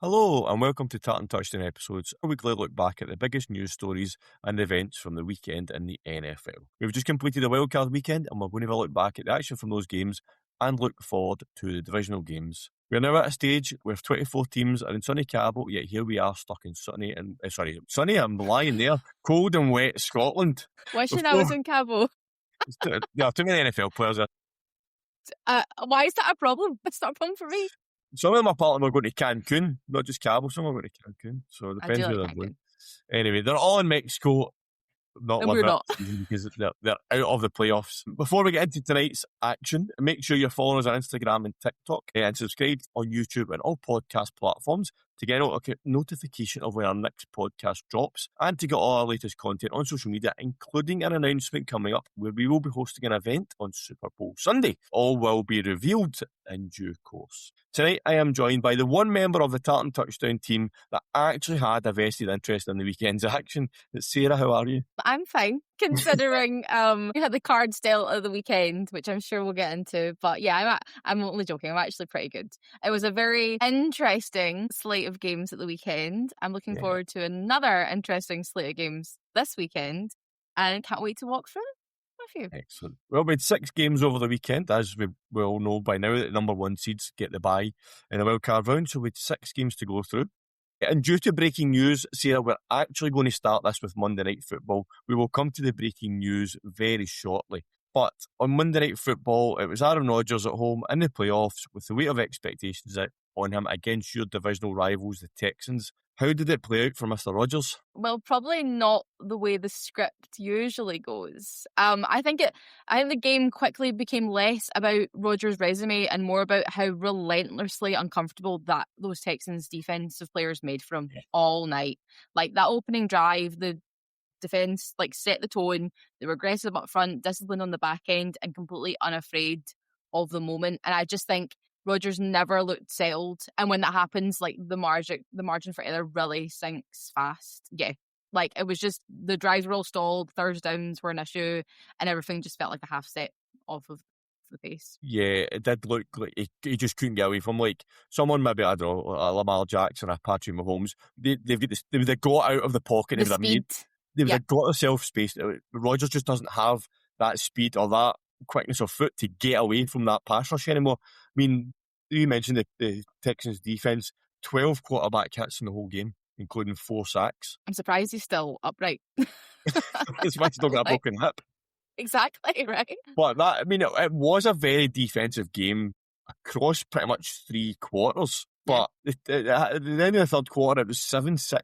Hello and welcome to Tartan Touchdown Episodes, a weekly look back at the biggest news stories and events from the weekend in the NFL. We've just completed the Wildcard Weekend and we're going to have a look back at the action from those games and look forward to the divisional games. We're now at a stage where 24 teams are in sunny Cabot, yet here we are stuck in sunny, I'm lying there, cold and wet Scotland. Wishing I was in Cabot. Yeah, too many NFL players are. Why is that a problem? It's not a problem for me. Some of them apparently are going to Cancun, not just Cabo, some are going to Cancun. So it depends where they're going. Anyway, they're all in Mexico. And we're not. Because they're out of the playoffs. Before we get into tonight's action, make sure you're following us on Instagram and TikTok and subscribe on YouTube and all podcast platforms to get a notification of when our next podcast drops and to get all our latest content on social media, including an announcement coming up where we will be hosting an event on Super Bowl Sunday. All will be revealed in due course. Tonight, I am joined by the one member of the Tartan Touchdown team that actually had a vested interest in the weekend's action. It's Sarah, how are you? I'm fine, considering we had the cards dealt at the weekend, which I'm sure we'll get into. But yeah, I'm only joking. I'm actually pretty good. It was a very interesting slate of games at the weekend. I'm looking forward to another interesting slate of games this weekend and can't wait to walk through with you. Excellent. Well, we had 6 games over the weekend, as we all know by now that the number 1 seeds get the bye in the wildcard round, so we had 6 games to go through. And due to breaking news, Sarah, we're actually going to start this with Monday Night Football. We will come to the breaking news very shortly. But on Monday Night Football, it was Aaron Rodgers at home in the playoffs with the weight of expectations on him against your divisional rivals, the Texans. How did it play out for Mr. Rodgers? Well, probably not the way the script usually goes. I think the game quickly became less about Rodgers' resume and more about how relentlessly uncomfortable that those Texans defensive players made for him all night. Like that opening drive, the defense set the tone. They were aggressive up front, disciplined on the back end, and completely unafraid of the moment. And I just think Rodgers never looked settled, and when that happens, the margin for error really sinks fast. Yeah, it was just the drives were all stalled, third downs were an issue, and everything just felt like a half set off of the pace. Yeah, it did look like he just couldn't get away from someone, maybe I don't know, a Lamar Jackson or a Patrick Mahomes. They would have got out of the pocket. They would have got themselves space. Rodgers just doesn't have that speed or that quickness of foot to get away from that pass rush anymore. I mean, you mentioned the Texans defense, 12 quarterback hits in the whole game, including 4 sacks. I'm surprised he's still upright. It's why he's still got a broken hip. Exactly, right? But it was a very defensive game across pretty much 3 quarters. But at the end of the third quarter, it was 7-6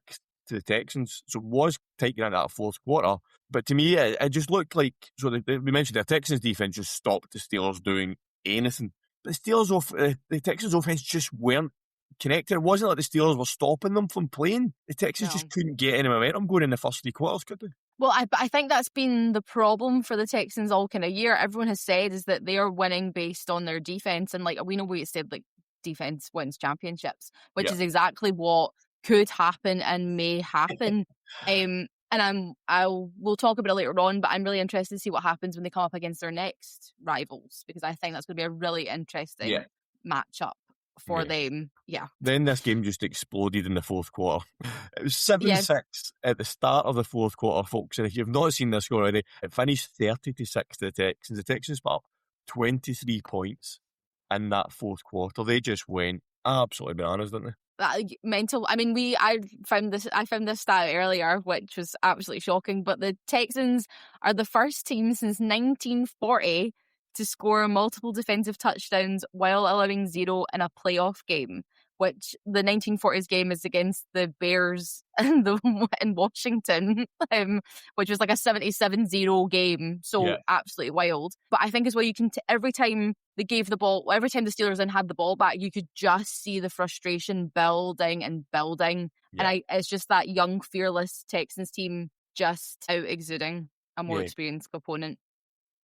to the Texans, so it was taking into that fourth quarter. But to me, it just looked like, we mentioned the Texans defense just stopped the Steelers doing anything. But the Texans offense just weren't connected. It wasn't like the Steelers were stopping them from playing. The Texans just couldn't get any momentum going in the first 3 quarters, could they? Well, I think that's been the problem for the Texans all kind of year. Everyone has said is that they are winning based on their defense, and we know we said defense wins championships, which is exactly what could happen and may happen. And we'll talk about it later on, but I'm really interested to see what happens when they come up against their next rivals, because I think that's going to be a really interesting matchup for them. Yeah. Then this game just exploded in the fourth quarter. It was 7-6 at the start of the fourth quarter, folks. And if you've not seen this already, it finished 30-6 to the Texans. The Texans put up 23 points in that fourth quarter. They just went absolutely bananas, didn't they? Mental. I mean, I found this stat earlier, which was absolutely shocking. But the Texans are the first team since 1940 to score multiple defensive touchdowns while allowing 0 in a playoff game. Which the 1940s game is against the Bears in Washington, which was like a 77-0 game. So absolutely wild. But I think as well, you can every time they gave the ball, every time the Steelers then had the ball back, you could just see the frustration building and building. Yeah. And it's just that young, fearless Texans team just out exuding a more experienced opponent.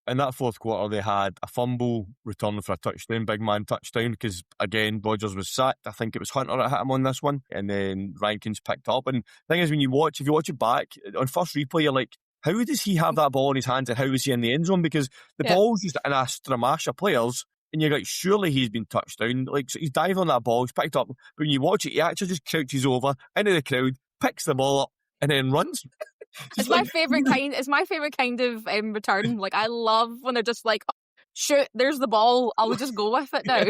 In that fourth quarter, they had a fumble return for a touchdown, big man touchdown, because, again, Rodgers was sacked. I think it was Hunter that hit him on this one, and then Rankins picked up. And the thing is, if you watch it back, on first replay, you're like, how does he have that ball in his hands and how is he in the end zone? Because the ball's just in a stramash of players. and you're like, surely he's been touched down. Like, so he's diving on that ball, he's picked up. But when you watch it, he actually just crouches over into the crowd, picks the ball up, and then runs. It's my favourite kind. It's my favourite kind of return. Like, I love when they're just like, oh, shoot, there's the ball. I'll just go with it now.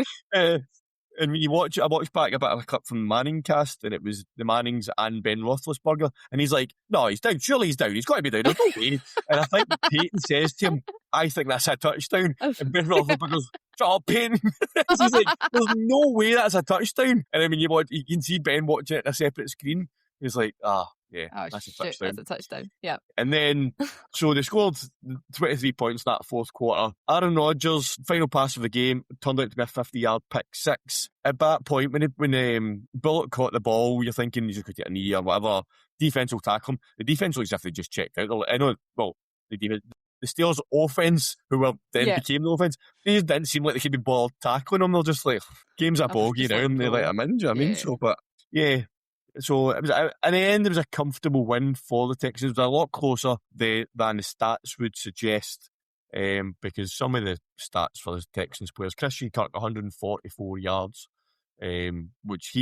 And when you watch it, I watched back a bit of a clip from the Manning cast, and it was the Mannings and Ben Roethlisberger, and he's like, no, he's down. Surely he's down. He's got to be down. There's no way. And I think Peyton says to him, I think that's a touchdown. And Ben Roethlisberger goes, shut up, Peyton. He's like, there's no way that's a touchdown. And then when you can see Ben watching it on a separate screen. He's like, yeah, that's a touchdown. That's a touchdown, yeah. And then, so they scored 23 points in that fourth quarter. Aaron Rodgers, final pass of the game, turned out to be a 50-yard pick six. At that point, when Bullock caught the ball, you're thinking he's just going to get a knee or whatever. Defense will tackle him. The defense looks as if they just checked out. I know, well, the Steelers' offense, who became the offense, they just didn't seem like they could be bothered tackling him. They're just like, game's a bogey now, and they let him in. Do you know what I mean? So, but yeah. So it was, in the end, it was a comfortable win for the Texans. It was a lot closer than the stats would suggest, because some of the stats for the Texans players, Christian Kirk 144 yards, which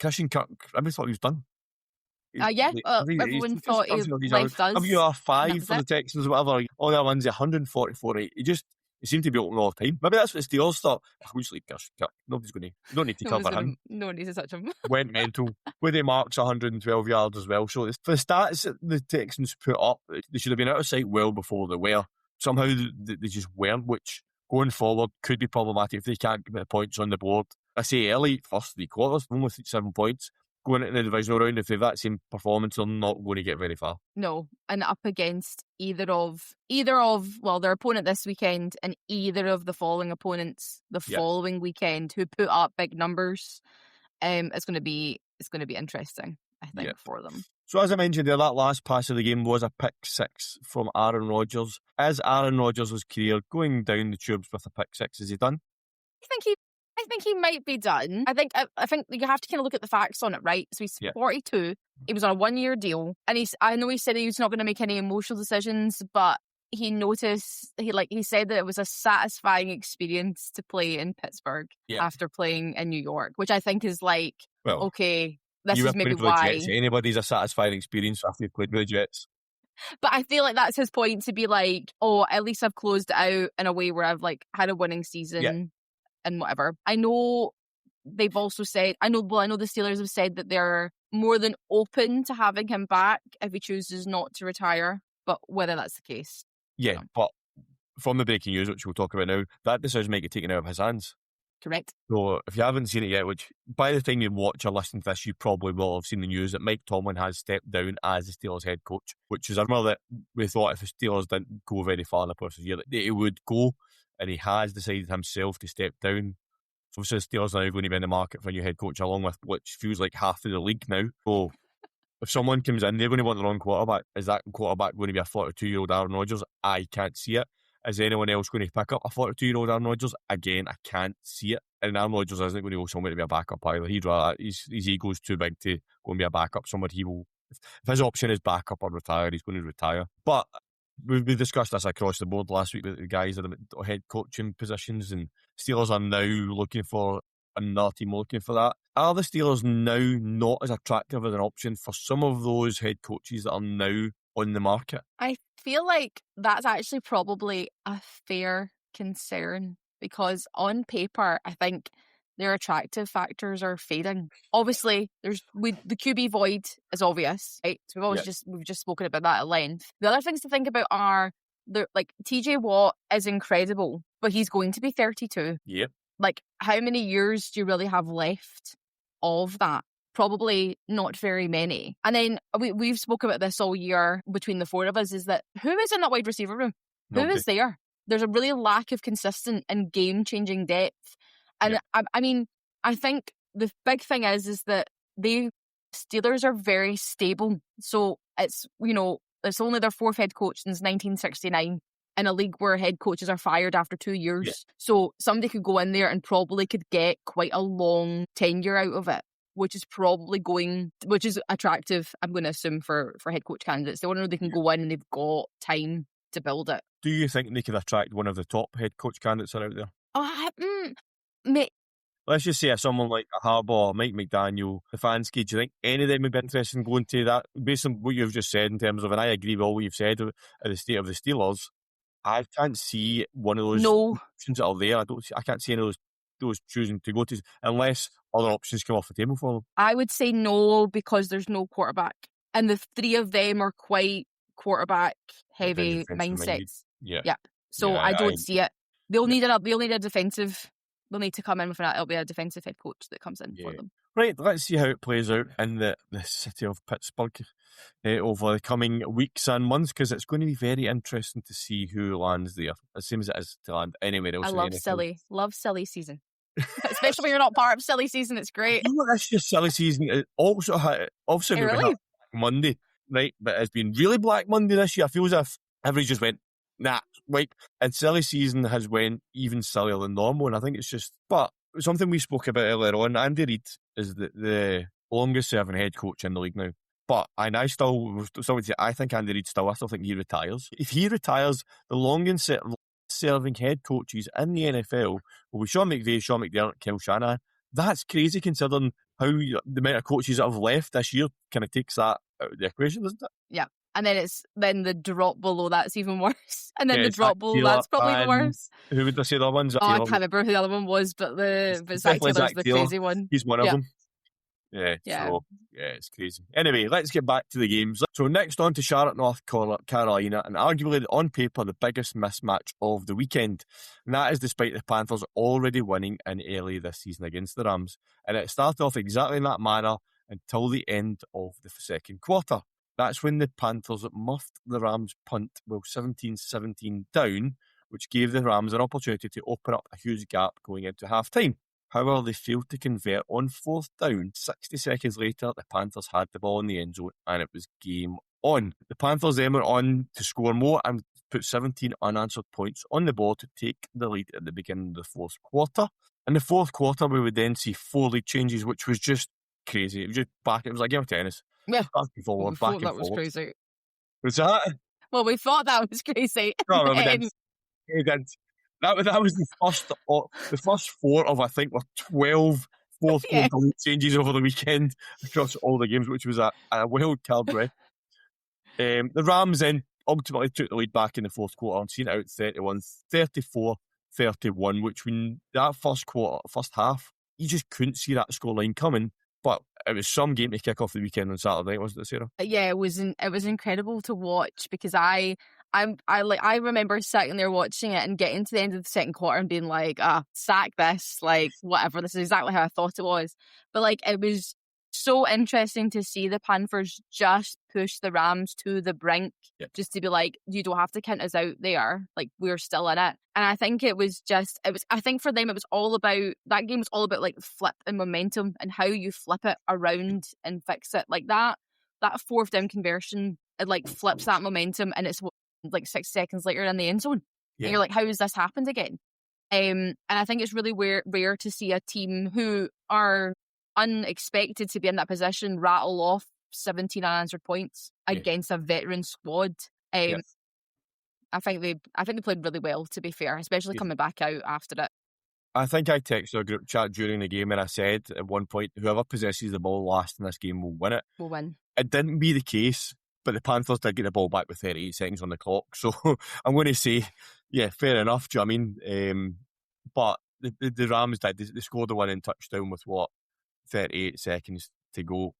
Christian Kirk, everybody thought he was done. Everyone thought he left us. WR5 for the Texans or whatever. All the other ones, 144. He seemed to be open all the time. Maybe that's what the Steelers thought. We just like Kirk. Nobody's going to. You don't need to cover him. No one needs to touch him. Went mental. Woody Marks 112 yards as well. So for the stats that the Texans put up, they should have been out of sight well before they were. Somehow they just weren't, which going forward could be problematic if they can't get the points on the board. I say early, first 3 quarters, only 7 points. Going into the divisional round, if they have that same performance, they're not going to get very far. No, and up against either of their opponent this weekend and either of the following opponents the following weekend who put up big numbers, it's going to be interesting, I think, for them. So as I mentioned there, that last pass of the game was a pick six from Aaron Rodgers. Is Aaron Rodgers' career going down the tubes with a pick six? Is he done? I think he might be done. I think you have to kind of look at the facts on it, right? So he's 42. He was on a 1-year deal, and I know he said he was not going to make any emotional decisions, but he said that it was a satisfying experience to play in Pittsburgh after playing in New York, which I think is like, okay, this is maybe why. Anybody's a satisfying experience after you've played with the Jets. But I feel like that's his point, to be like, oh, at least I've closed it out in a way where I've like had a winning season and whatever. I know they've also said, I know the Steelers have said that they're more than open to having him back if he chooses not to retire, but whether that's the case. Yeah, but from the breaking news, which we'll talk about now, that decision might get taken out of his hands. Correct. So if you haven't seen it yet, which by the time you watch or listen to this, you probably will have seen the news that Mike Tomlin has stepped down as the Steelers head coach, which is a rumor that we thought if the Steelers didn't go very far in the process of the year, that he would go, and he has decided himself to step down. So obviously the Steelers are now going to be in the market for a new head coach, along with which feels like half of the league now. So if someone comes in, they're going to want their own quarterback. Is that quarterback going to be a 42-year-old Aaron Rodgers? I can't see it. Is anyone else going to pick up a 42-year-old Aaron Rodgers? Again, I can't see it. And Aaron Rodgers isn't going to go somewhere to be a backup either. He'd rather, his ego's too big to go and be a backup. Somewhere he will, if his option is backup or retire, he's going to retire. But we discussed this across the board last week with the guys at the head coaching positions, and Steelers are now looking for another team looking for that. Are the Steelers now not as attractive as an option for some of those head coaches that are now on the market? I feel like that's actually probably a fair concern, because on paper, I think their attractive factors are fading. Obviously, the QB void is obvious, right? So we've just spoken about that at length. The other things to think about are TJ Watt is incredible, but he's going to be 32. Yep. Like, how many years do you really have left of that? Probably not very many. And then we've spoken about this all year between the four of us, is that who is in that wide receiver room? Who is there? There's a really lack of consistent and game-changing depth. And I think the big thing is that the Steelers are very stable. So it's only their fourth head coach since 1969 in a league where head coaches are fired after 2 years. Yeah. So somebody could go in there and probably could get quite a long tenure out of it, which is attractive, I'm going to assume, for head coach candidates. They want to know they can go in and they've got time to build it. Do you think they could attract one of the top head coach candidates that are out there? Let's just say someone like a Harbaugh, Mike McDaniel, Stefanski, do you think any of them would be interested in going to that? Based on what you've just said in terms of, and I agree with all what you've said of the state of the Steelers, I can't see one of those options that are there. I can't see any of those choosing to go to unless other options come off the table for them. I would say no, because there's no quarterback. And the three of them are quite quarterback heavy mindsets. Yeah. So I don't see it. They'll need a defensive. They'll need to come in with that. It'll be a defensive head coach that comes in for them. Right, let's see how it plays out in the city of Pittsburgh over the coming weeks and months, because it's going to be very interesting to see who lands there. It seems it is to land anywhere else. I love silly season. Especially when you're not part of silly season, it's great. You know what, this year's silly season it also obviously really? Monday, right? But it's been really Black Monday this year. I feel as if everybody just went, nah, right. And silly season has went even sillier than normal, and I think it's just, but something we spoke about earlier on, Andy Reid is the longest serving head coach in the league now. But I still would say, I think Andy Reid I still think he retires. If he retires, the longest serving head coaches in the NFL will be Sean McVay, Sean McDermott, Kyle Shanahan. That's crazy considering how the amount of coaches that have left this year kind of takes that out of the equation, doesn't it? Yeah. And then the drop below that's even worse. And then the drop below that's probably the worst. Who would I say the other ones? I can't remember who the other one was, but Zach Taylor's the crazy one. He's one of them. Yeah. So, it's crazy. Anyway, let's get back to the games. So next on to Charlotte, North Carolina, and arguably on paper the biggest mismatch of the weekend. And that is despite the Panthers already winning in early this season against the Rams. And it started off exactly in that manner until the end of the second quarter. That's when the Panthers muffed the Rams' punt while 17-17 down, which gave the Rams an opportunity to open up a huge gap going into half-time. However, they failed to convert on fourth down. 60 seconds later, the Panthers had the ball in the end zone and it was game on. The Panthers then went on to score more and put 17 unanswered points on the board to take the lead at the beginning of the fourth quarter. In the fourth quarter, we would then see 4 lead changes, which was just crazy. It was just it was like a game of tennis. Yeah. Back and forward, back and forward. That was crazy. Was that? Well, we thought that was crazy. No, we didn't. That was the first 4 of, I think, were 12 fourth quarter changes over the weekend across all the games, which was a wild card break. The Rams then ultimately took the lead back in the fourth quarter and seen it out 34-31, which when that first half, you just couldn't see that scoreline coming. But it was some game to kick off the weekend on Saturday night, wasn't it, Sarah? Yeah, it was incredible to watch, because I remember sitting there watching it and getting to the end of the second quarter and being like, sack this, like, whatever, this is exactly how I thought it was. But like, it was so interesting to see the Panthers just push the Rams to the brink, just to be like, you don't have to count us out there, like, we're still in it. And I think I think for them, that game was all about like flip and momentum and how you flip it around and fix it. Like that fourth down conversion, it like flips that momentum, and it's like 6 seconds later in the end zone. And you're like, how has this happened again? And I think it's really rare to see a team who are unexpected to be in that position rattle off 17 unanswered points against a veteran squad. I think they played really well, to be fair, especially coming back out after it. I think I texted a group chat during the game and I said at one point, whoever possesses the ball last in this game will win it. Will win. It didn't be the case, but the Panthers did get the ball back with 38 seconds on the clock. So I'm going to say, fair enough. Do you know what I mean? But the Rams did. They scored the winning touchdown with 38 seconds to go.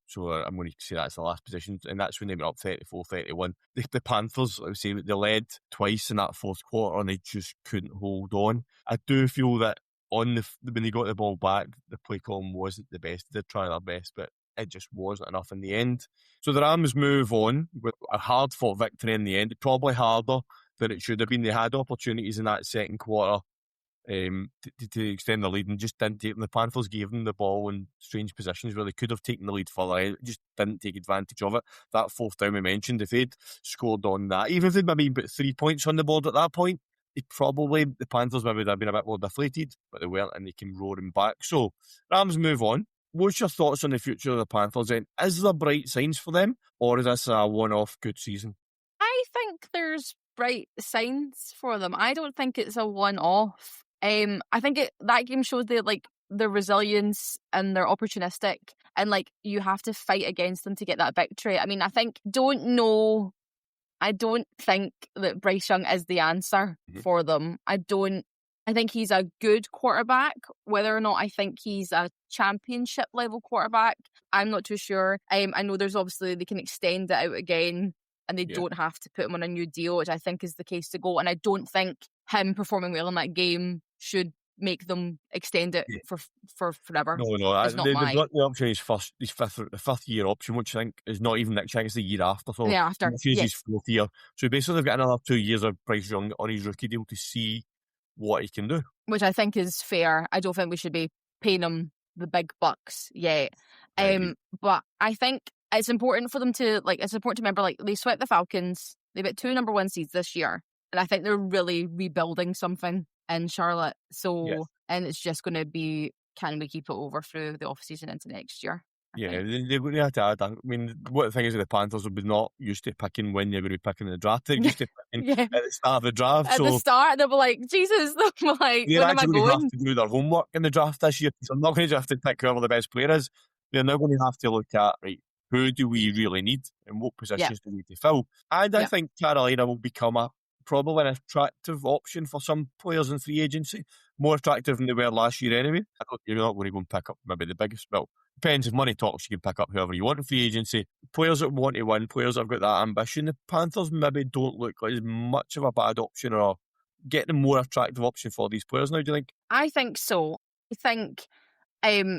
So I'm going to say that's the last position, and that's when they went up 34-31. The Panthers, I would say, they led twice in that fourth quarter and they just couldn't hold on. I do feel that when they got the ball back, the play calling wasn't the best. They did try their best, but it just wasn't enough in the end. So the Rams move on with a hard-fought victory in the end, probably harder than it should have been. They had opportunities in that second quarter to extend the lead and just didn't take them. The Panthers gave them the ball in strange positions where they could have taken the lead further, just didn't take advantage of it. That fourth down we mentioned, if they'd scored on that, even if they'd maybe put 3 points on the board at that point, the Panthers maybe would have been a bit more deflated, but they weren't, and they came roaring back. So Rams move on. What's your thoughts on the future of the Panthers then? Is there bright signs for them, or is this a one-off good season? I think there's bright signs for them. I don't think it's a one-off. I think that game shows their resilience and they're opportunistic, and you have to fight against them to get that victory. I mean, I don't think that Bryce Young is the answer for them. I think he's a good quarterback. Whether or not I think he's a championship level quarterback, I'm not too sure. I know there's obviously they can extend it out again and they don't have to put him on a new deal, which I think is the case to go. And I don't think him performing well in that game should make them extend it for forever. No, they've got the option. His fifth year option, which I think is not even next year. It's the year after. So this is his fourth year. So basically, they've got another 2 years of Bryce Young on his rookie deal to see what he can do, which I think is fair. I don't think we should be paying him the big bucks yet. But I think it's important for them to remember they swept the Falcons. They've got 2 number 1 seeds this year, and I think they're really rebuilding something in Charlotte. So and it's just going to be, can we keep it over through the off season into next year? They're going to have to add. I mean, what the thing is with the Panthers will be not used to picking when they're going to be picking in the draft. They're used to picking at the start of the draft. At the start, they'll be like, Jesus, they're like, they're actually going to have to do their homework in the draft this year. So I'm not going to have to pick whoever the best player is. They're now going to have to look at, right, who do we really need and what positions do we need to fill? And I think Carolina will become probably an attractive option for some players in free agency, more attractive than they were last year anyway. You're not going to go and pick up maybe the biggest, depends if money talks, you can pick up whoever you want in free agency. Players that want to win, players that have got that ambition. The Panthers maybe don't look like as much of a bad option or getting a more attractive option for these players now, do you think? I think so. I think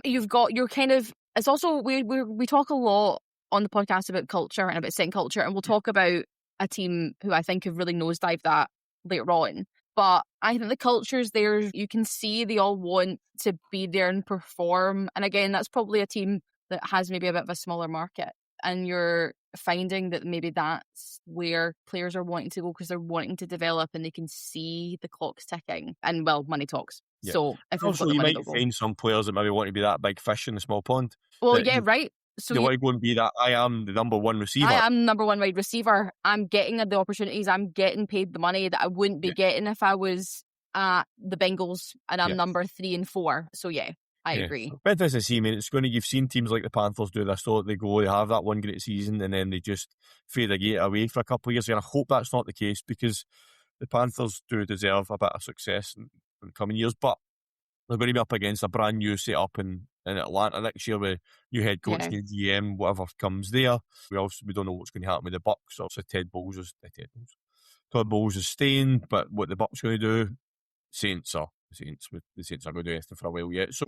you've got your kind of, it's also, we talk a lot on the podcast about culture and about setting culture, and we'll talk about a team who I think have really nosedived that later on. But I think the culture's there. You can see they all want to be there and perform. And again, that's probably a team that has maybe a bit of a smaller market. And you're finding that maybe that's where players are wanting to go because they're wanting to develop and they can see the clock's ticking. And, money talks. Yeah. So if also, you might find some players that maybe want to be that big fish in the small pond. Well, right. So they want to go and be that, I am the number 1 receiver. I am number 1 wide receiver. I'm getting the opportunities. I'm getting paid the money that I wouldn't be getting if I was at the Bengals and I'm number 3 and 4. So I agree. But as I see, you've seen teams like the Panthers do this, so they have that one great season and then they just fade away for a couple of years. And I hope that's not the case because the Panthers do deserve a bit of success in the coming years. But they're going to be up against a brand new setup in Atlanta next year with new head coach, new GM, whatever comes there. We don't know what's going to happen with the Bucks. Obviously, Todd Bowles is staying, but what the Bucks going to do? Saints are going to do anything for a while yet. So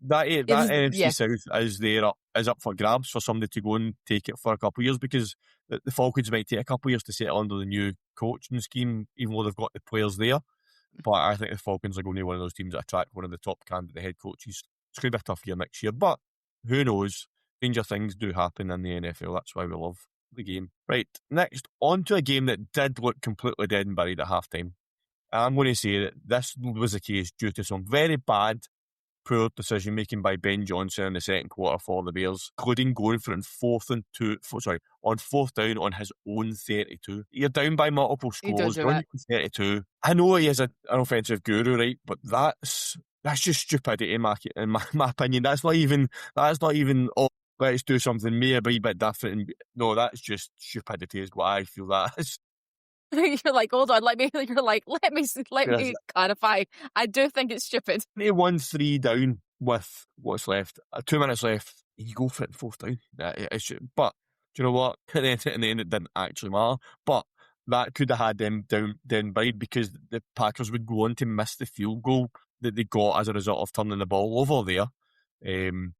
that NFC South is up for grabs for somebody to go and take it for a couple of years because the Falcons might take a couple of years to settle under the new coaching scheme, even though they've got the players there. But I think the Falcons are going to be one of those teams that attract one of the top candidate head coaches. It's going to be a tough year next year, but who knows? Stranger things do happen in the NFL. That's why we love the game. Right, next, on to a game that did look completely dead and buried at halftime. I'm going to say that this was the case due to some very bad, poor decision making by Ben Johnson in the second quarter for the Bears, including going for on fourth down on his own 32. You're down by multiple scores, you're on 32. I know he is an offensive guru, right? But that's just stupidity in my opinion. That's not even let's do something maybe a bit different. No, that's just stupidity is what I feel that is. You're like, hold on, let me clarify. I do think it's stupid. 1-3 down with what's left, 2 minutes left, you go for it fourth down. But do you know what? At the end, it didn't actually matter. But that could have had them down buried because the Packers would go on to miss the field goal that they got as a result of turning the ball over there.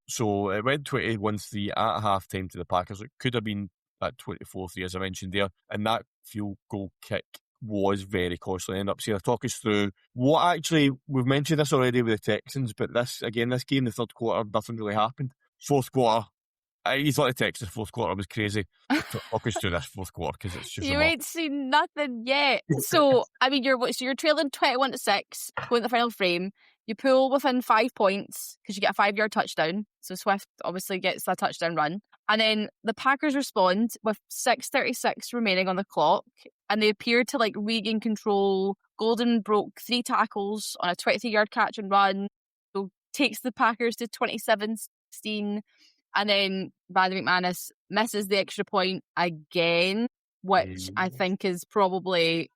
So it went 21-3 at halftime to the Packers. It could have been at 24-3, as I mentioned there, and that field goal kick was very costly. End up seeing talk us through what actually, we've mentioned this already with the Texans, but this game, the third quarter, nothing really happened. Fourth quarter, He thought the Texas fourth quarter was crazy. Talk us through this fourth quarter because it's just You remarkable. ain't seen nothing yet. So, I mean, you're trailing 21-6, going to the final frame. You pull within 5 points because you get a 5-yard touchdown. So Swift obviously gets a touchdown run. And then the Packers respond with 6:36 remaining on the clock. And they appear to regain control. Golden broke 3 tackles on a 23-yard catch and run. So takes the Packers to 27-16. And then Brandon McManus misses the extra point again, which I think is probably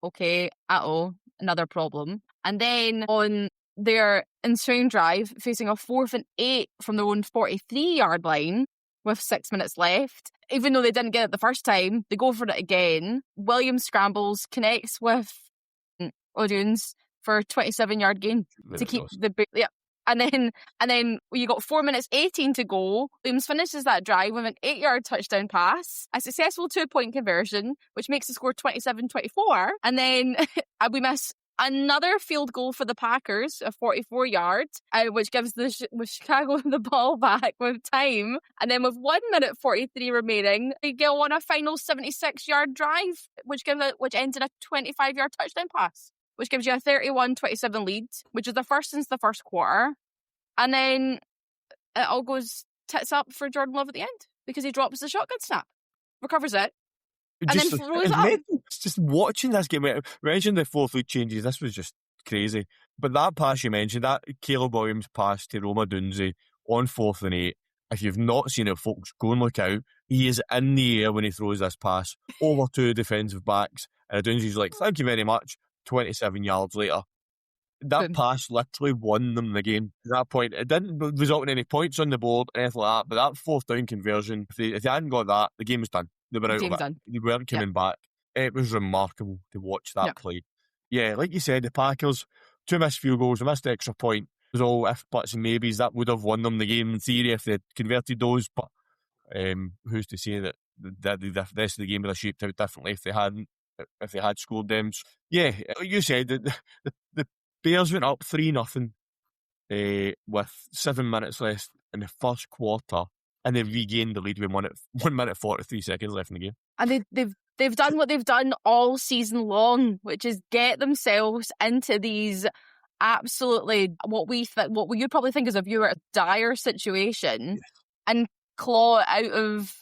okay at all. Another problem. And then on their ensuing drive, facing a 4th and 8 from their own 43-yard line with 6 minutes left, even though they didn't get it the first time, they go for it again. Williams scrambles, connects with O'Dunes for a 27-yard gain to keep the And then you got 4 minutes 18 to go. Williams finishes that drive with an 8-yard touchdown pass, a successful 2-point conversion, which makes the score 27-24. And then we miss another field goal for the Packers, a 44 yards, which gives with Chicago the ball back with time. And then with 1 minute 43 remaining, they go on a final 76-yard drive, which ends in a 25-yard touchdown pass, which gives you a 31-27 lead, which is the first since the first quarter. And then it all goes tits up for Jordan Love at the end because he drops the shotgun snap, recovers it, and then throws it up. It's just watching this game. We mentioned the 4th lead changes. This was just crazy. But that pass you mentioned, that Caleb Williams pass to Roma Dunze on 4th and 8, if you've not seen it, folks, go and look out. He is in the air when he throws this pass over 2 defensive backs. And Dunze's like, thank you very much. 27 yards later. That pass literally won them the game. At that point, it didn't result in any points on the board, anything like that, but that 4th down conversion, if they hadn't got that, the game was done. They were out of it. Done. They weren't coming back. It was remarkable to watch that play. Yeah, like you said, the Packers, 2 missed field goals, a missed extra point. It was all if, buts and maybes. That would have won them the game in theory if they had converted those, but who's to say that the rest of the game would have shaped out differently if they had scored them. Yeah, like you said, the Bears went up 3-0 with 7 minutes left in the first quarter, and they regained the lead with 1 minute 43 seconds left in the game. And they've done what they've done all season long, which is get themselves into these absolutely what you'd probably think as a viewer a dire situation, and claw out of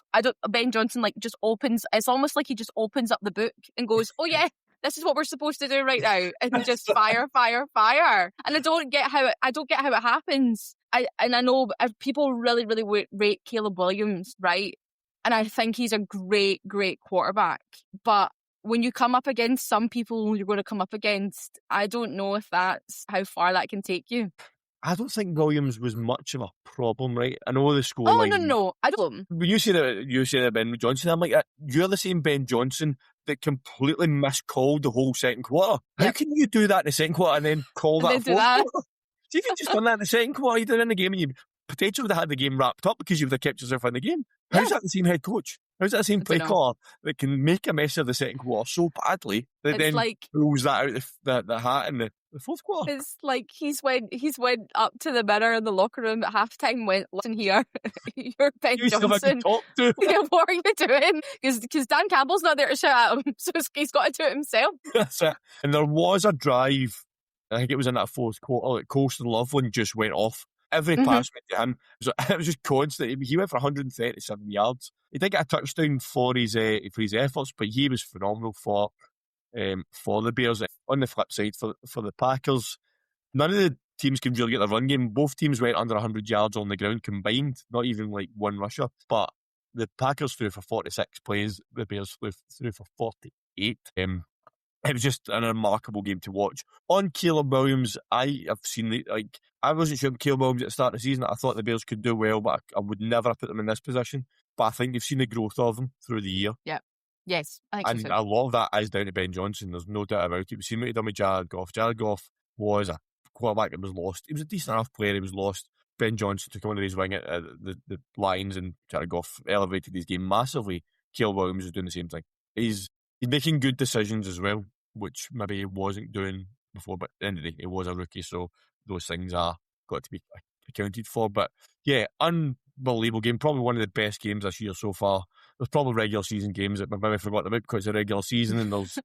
Ben Johnson just opens. It's almost like he just opens up the book and goes, "Oh yeah, this is what we're supposed to do right now," and just fire. And I don't get how it happens. I know people really, really rate Caleb Williams, right? And I think he's a great, great quarterback. But when you come up against some people you're going to come up against, I don't know if that's how far that can take you. I don't think Williams was much of a problem, right? I know the scoreline. Oh, no, I don't. When you say that Ben Johnson, I'm like, you're the same Ben Johnson that completely miscalled the whole second quarter. How can you do that in the second quarter and then call that fourth quarter? See, if you just done that in the second quarter, you'd have in the game and you potentially would have had the game wrapped up because you would have kept yourself in the game. How's that the same head coach? How's that the same play caller that can make a mess of the second quarter so badly that then pulls that out the hat in the fourth quarter? It's like he's went up to the mirror in the locker room at halftime. Went, listen here, you're Ben Johnson. Yeah, what are you doing? Because Dan Campbell's not there to shout at him, so he's got to do it himself. That's it. And there was a drive. I think it was in that fourth quarter. Like Colston Loveland just went off. Every pass went to him. It was just constant. He went for 137 yards. He did get a touchdown for his efforts, but he was phenomenal for the Bears. On the flip side, for the Packers, none of the teams can really get their run game. Both teams went under 100 yards on the ground combined, not even like one rusher. But the Packers threw for 46 plays. The Bears threw for 48. It was just a remarkable game to watch. On Caleb Williams, I have seen I wasn't sure Caleb Williams at the start of the season. I thought the Bears could do well, but I would never have put them in this position. But I think you've seen the growth of them through the year. Yeah. Yes, I think and so. A lot of that is down to Ben Johnson. There's no doubt about it. We've seen what he done with Jared Goff. Jared Goff was a quarterback that was lost. He was a decent enough player. He was lost. Ben Johnson took him under his wing at the Lions, and Jared Goff elevated his game massively. Caleb Williams is doing the same thing. He's making good decisions as well, which maybe he wasn't doing before, but at the end of the day, he was a rookie, so those things are got to be accounted for. But yeah, unbelievable game. Probably one of the best games this year so far. There's probably regular season games that maybe I forgot about because it's a regular season and there's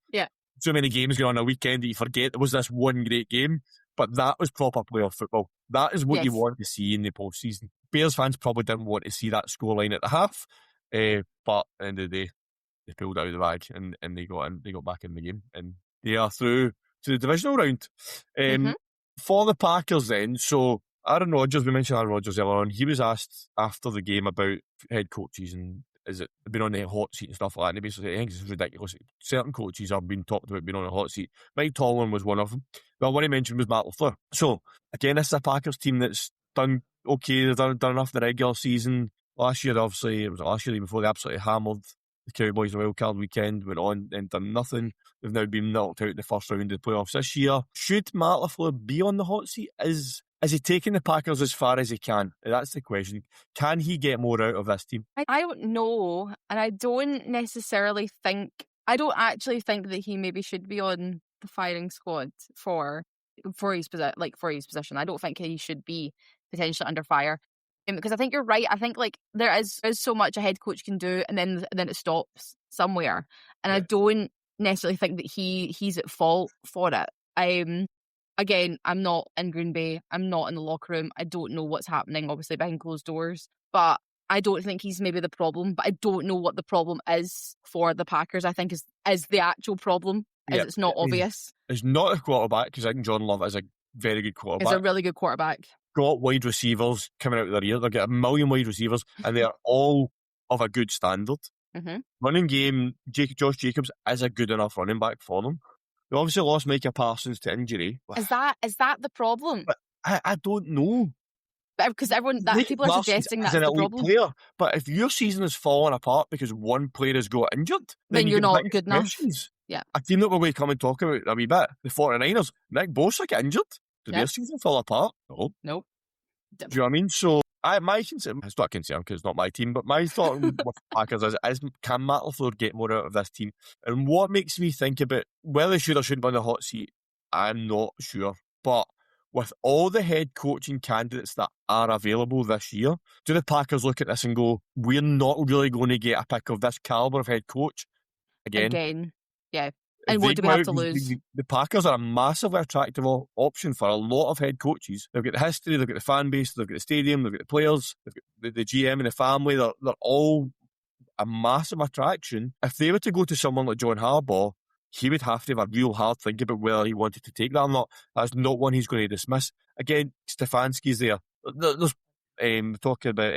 so many games going on a weekend that you forget there was this one great game. But that was proper playoff football. That is what you want to see in the postseason. Bears fans probably didn't want to see that scoreline at the half, but at the end of the day, they pulled it out of the bag and they got back in the game, and they are through to the divisional round. For the Packers then, so Aaron Rodgers, we mentioned Aaron Rodgers earlier on, he was asked after the game about head coaches and is it been on the hot seat and stuff like that, and he basically said, I think it's ridiculous. Certain coaches have been talked about being on a hot seat. Mike Tomlin was one of them. Well, one he mentioned was Matt LaFleur. So, again, this is a Packers team that's done okay, they've done enough in the regular season. Last year, obviously, it was last year before they absolutely hammered the Cowboys in the Wildcard Weekend, went on and done nothing. They've now been knocked out in the first round of the playoffs this year. Should Matt LaFleur be on the hot seat? Is he taking the Packers as far as he can? That's the question. Can he get more out of this team? I don't know, and I don't actually think that he maybe should be on the firing squad for his position. I don't think he should be potentially under fire. Because I think you're right. I think there is so much a head coach can do, and then it stops somewhere. And I don't necessarily think that he's at fault for it. Again, I'm not in Green Bay. I'm not in the locker room. I don't know what's happening, obviously, behind closed doors. But I don't think he's maybe the problem. But I don't know what the problem is for the Packers. I think is the actual problem. It's not obvious. It's not a quarterback, because I think Jordan Love is a very good quarterback. He's a really good quarterback. Got wide receivers coming out of their ear. They've got 1 million wide receivers, and they are all of a good standard. Running game, Josh Jacobs is a good enough running back for them. They obviously lost Micah Parsons to injury. Is that the problem? But I don't know. Because people are suggesting that's the problem. Player, but if your season is falling apart because one player has got injured, then you're not good enough. Yeah. A team that we're going to come and talk about a wee bit, the 49ers, Nick Bosa get injured. Did their season fall apart? No. Nope. Do you know what I mean? So, my concern, it's not a concern because it's not my team, but my thought with the Packers is can Matt LaFleur get more out of this team? And what makes me think about whether they should or shouldn't be on the hot seat, I'm not sure. But with all the head coaching candidates that are available this year, do the Packers look at this and go, we're not really going to get a pick of this calibre of head coach again? Yeah. And what do we have to lose? The Packers are a massively attractive option for a lot of head coaches. They've got the history, they've got the fan base, they've got the stadium, they've got the players, they've got the GM and the family. They're all a massive attraction. If they were to go to someone like John Harbaugh, he would have to have a real hard think about whether he wanted to take that or not. That's not one he's going to dismiss. Again, Stefanski's there. There's talking about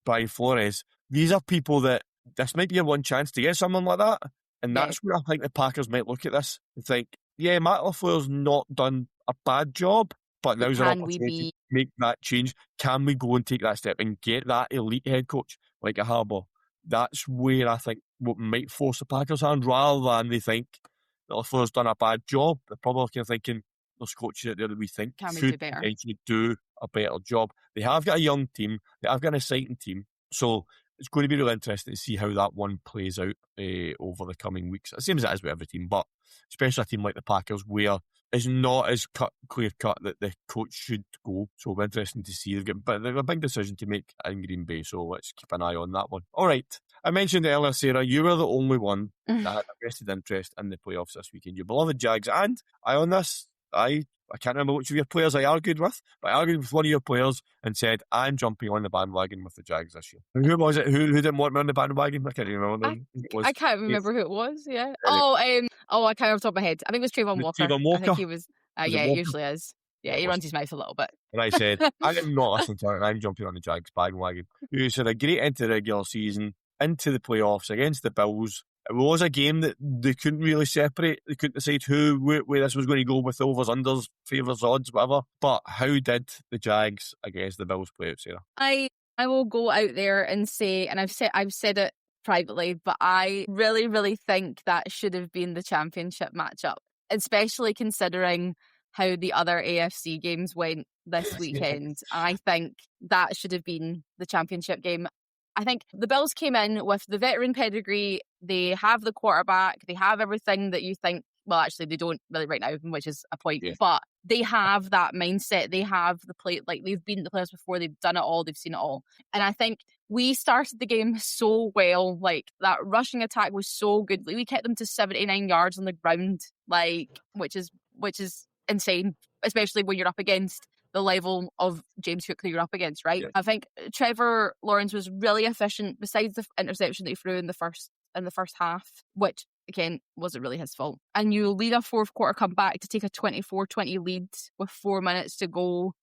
Brian Flores. These are people that this might be a one chance to get someone like that. And that's where I think the Packers might look at this and think, yeah, Matt LaFleur's not done a bad job, but now's an opportunity to make that change. Can we go and take that step and get that elite head coach like a Harbaugh? That's where I think what might force the Packers' hand, rather than they think that LaFleur's done a bad job. They're probably thinking there's coaches out there that we think should actually do a better job. They have got a young team. They have got an exciting team. So it's going to be really interesting to see how that one plays out over the coming weeks. Same as it is with every team, but especially a team like the Packers, where it's not as clear cut that the coach should go. So it'll be interesting to see. They've a big decision to make in Green Bay, so let's keep an eye on that one. All right. I mentioned earlier, Sarah, you were the only one that had a vested interest in the playoffs this weekend. Your beloved Jags, and I can't remember which of your players I argued with, but I argued with one of your players and said, I'm jumping on the bandwagon with the Jags this year. And who was it? Who didn't want me on the bandwagon? I can't remember. I can't remember who it was, yeah. Anyway. I can't remember off the top of my head. I think it was Trayvon Walker. Trayvon Walker? I think he was, it usually is. Yeah, he runs his mouth a little bit. And I said, I am not listening to it, and I'm jumping on the Jags bandwagon. You said a great into the regular season, into the playoffs against the Bills. It was a game that they couldn't really separate. They couldn't decide where this was going to go with overs, unders, favours, odds, whatever. But how did the Jags against the Bills play out, Sarah? I will go out there and say, and I've said it privately, but I really, really think that should have been the championship matchup, especially considering how the other AFC games went this weekend. I think that should have been the championship game. I think the Bills came in with the veteran pedigree. They have the quarterback. They have everything that you think. Well, actually, they don't really right now, which is a point. Yeah. But they have that mindset. They have the play, like they've been at the playoffs before, they've done it all, they've seen it all. And I think we started the game so well. Like that rushing attack was so good. Like, we kept them to 79 yards on the ground, like which is insane, especially when you're up against the level of James Cook that you're up against, right? Yeah. I think Trevor Lawrence was really efficient, besides the interception that he threw in the first half, which again wasn't really his fault. And you lead a fourth quarter comeback to take a 24-20 lead with 4 minutes to go,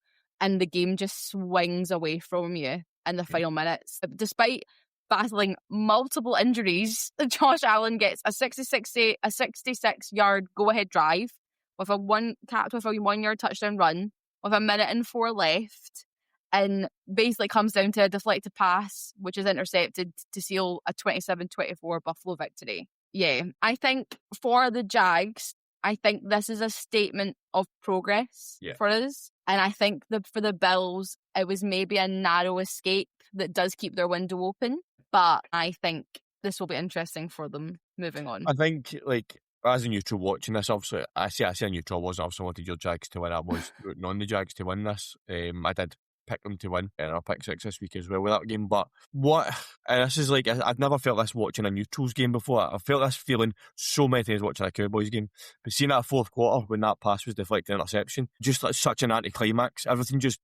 and the game just swings away from you in the final minutes. Despite battling multiple injuries, Josh Allen gets a 66-yard go-ahead drive with a 1-yard touchdown run with 1:04 left, and basically comes down to a deflected pass, which is intercepted to seal a 27-24 Buffalo victory. Yeah, I think for the Jags, I think this is a statement of progress for us. And I think for the Bills, it was maybe a narrow escape that does keep their window open. But I think this will be interesting for them moving on. I think, like, as a neutral watching this, obviously, I say a neutral, wasn't obviously wanted your Jags to win. I was rooting on the Jags to win this. I did pick them to win, and I'll pick 6 this week as well with that game. But this is like, I've never felt this watching a neutrals game before. I've felt this feeling so many times watching a Cowboys game. But seeing that fourth quarter when that pass was deflected interception, just like such an anticlimax, everything just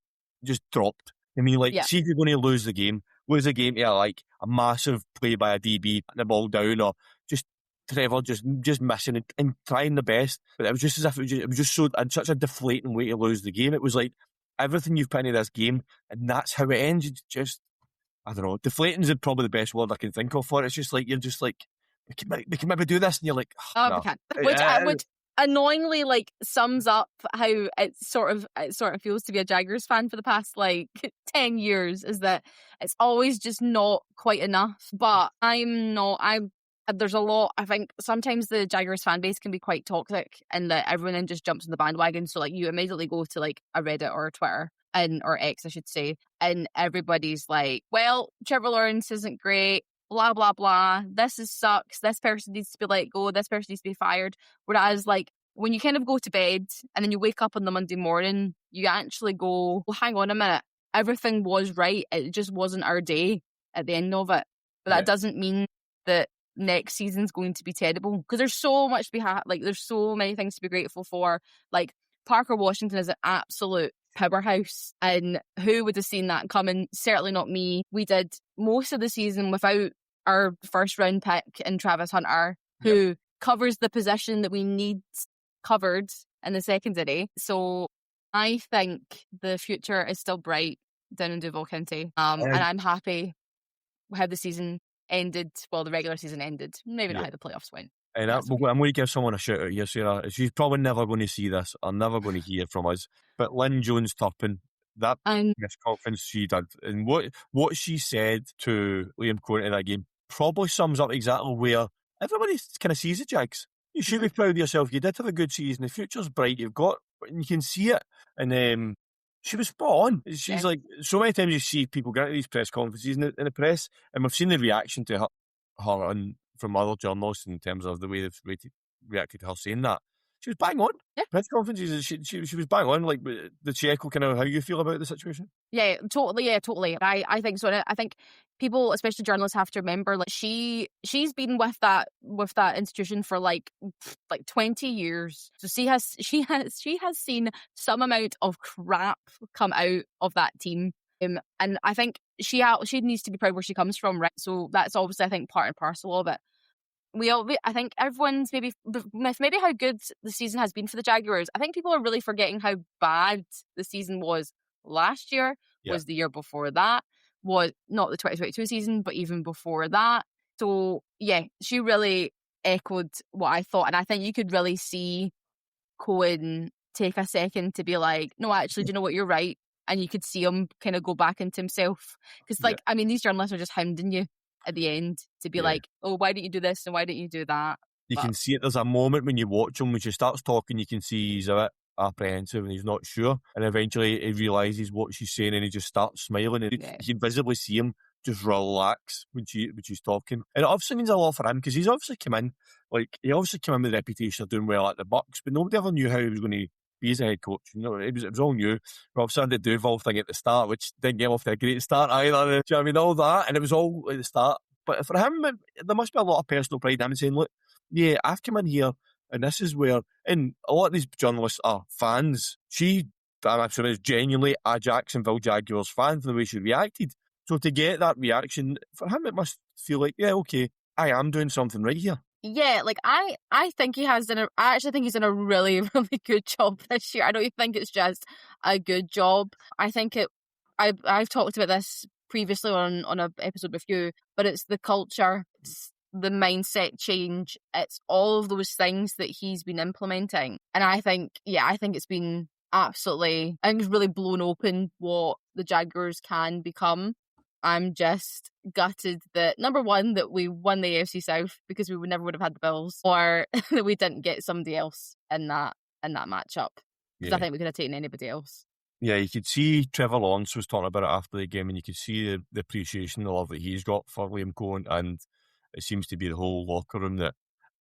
dropped. I mean, like, see if you're going to lose the game to like a massive play by a DB, putting the ball down, or just Trevor just missing and trying the best. But it was just as if it was just such a deflating way to lose the game. It was like everything you've put into this game, and that's how it ends. It's just, I don't know, deflating is probably the best word I can think of for it. It's just like, you're just like, we can maybe do this, and you're like, we can't. Which annoyingly like sums up how it sort of feels to be a Jaguars fan for the past like 10 years, is that it's always just not quite enough. But there's a lot, I think sometimes the Jaguars fan base can be quite toxic, and that everyone then just jumps on the bandwagon. So like you immediately go to like a Reddit or a Twitter, or X I should say, and everybody's like, well, Trevor Lawrence isn't great, blah blah blah, this sucks, this person needs to be let go, this person needs to be fired. Whereas like when you kind of go to bed and then you wake up on the Monday morning, you actually go, well, hang on a minute, everything was right, it just wasn't our day at the end of it. But that doesn't mean that next season's going to be terrible, because there's so much to be like there's so many things to be grateful for. Like Parker Washington is an absolute powerhouse, and who would have seen that coming? Certainly not me. We did most of the season without our first round pick in Travis Hunter, who covers the position that we need covered in the secondary. So I think the future is still bright down in Duval County, and I'm happy how the season ended. Well, the regular season ended, maybe not how the playoffs went. And I'm going to give someone a shout out here, Sarah. She's probably never going to see this or never going to hear from us, but Lynn Jones-Turpin, that press conference she did, and what she said to Liam Cohen in that game probably sums up exactly where everybody kind of sees the Jags. You should be proud of yourself. You did have a good season. The future's bright. You can see it. And she was spot on. She's like, so many times you see people get into these press conferences in the press, and we've seen the reaction to her from other journalists in terms of the way they've reacted to her saying that. She was bang on. Press conferences, she was bang on. Like, did she echo kind of how you feel about the situation? Yeah, totally. I think so. I think people, especially journalists, have to remember, like, she's been with that institution for like 20 years. So she has seen some amount of crap come out of that team. And I think she needs to be proud where she comes from, right? So that's obviously, I think, part and parcel of it. I think everyone's maybe how good the season has been for the Jaguars. I think people are really forgetting how bad the season was last year, was the year before that, was not the 2022 season, but even before that. So yeah, she really echoed what I thought. And I think you could really see Cohen take a second to be like, no, actually, do you know what? You're right. And you could see him kind of go back into himself. Because I mean, these journalists are just hounding you at the end to be like, oh, why didn't you do this and why didn't you do that? You can see it. There's a moment when you watch him, when she starts talking, you can see he's a bit apprehensive and he's not sure, and eventually he realises what she's saying and he just starts smiling, and you can visibly see him just relax when she's talking. And it obviously means a lot for him, because he's obviously come in with the reputation of doing well at the Bucks, but nobody ever knew how he was going to be as a head coach. It was all new. Rob said the Duval thing at the start, which didn't get off to a great start either. Do you know what I mean? All that, and it was all at the start. But for him, there must be a lot of personal pride in him saying, look, yeah, I've come in here, and this is where, and a lot of these journalists are fans. I'm sure is genuinely a Jacksonville Jaguars fan for the way she reacted. So to get that reaction, for him, it must feel like, yeah, okay, I am doing something right here. Yeah, like I think I actually think he's done a really, really good job this year. I don't even think it's just a good job. I think I've talked about this previously on an episode with you, but it's the culture, it's the mindset change, it's all of those things that he's been implementing. And I think it's been absolutely, I think it's really blown open what the Jaguars can become. I'm just gutted that, number one, that we won the AFC South because we never would have had the Bills, or that we didn't get somebody else in that matchup. Because I think we could have taken anybody else. Yeah, you could see Trevor Lawrence was talking about it after the game, and you could see the appreciation, the love that he's got for Liam Cohen, and it seems to be the whole locker room that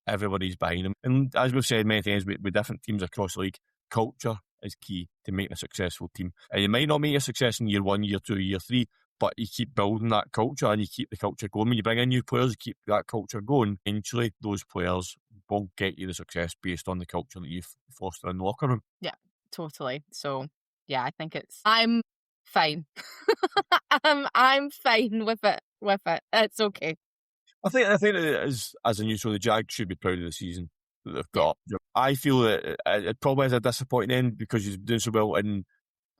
everybody's behind him. And as we've said many times with different teams across the league, culture is key to making a successful team. And you might not make a success in year 1, year 2, year 3, but you keep building that culture and you keep the culture going. When you bring in new players, you keep that culture going. Eventually, those players will get you the success based on the culture that you foster in the locker room. Yeah, totally. So, yeah, I think I'm fine. I'm fine with it. It's okay. I think as a neutral, the Jags should be proud of the season that they've got. Yeah. I feel that it probably is a disappointing end because he's doing so well, and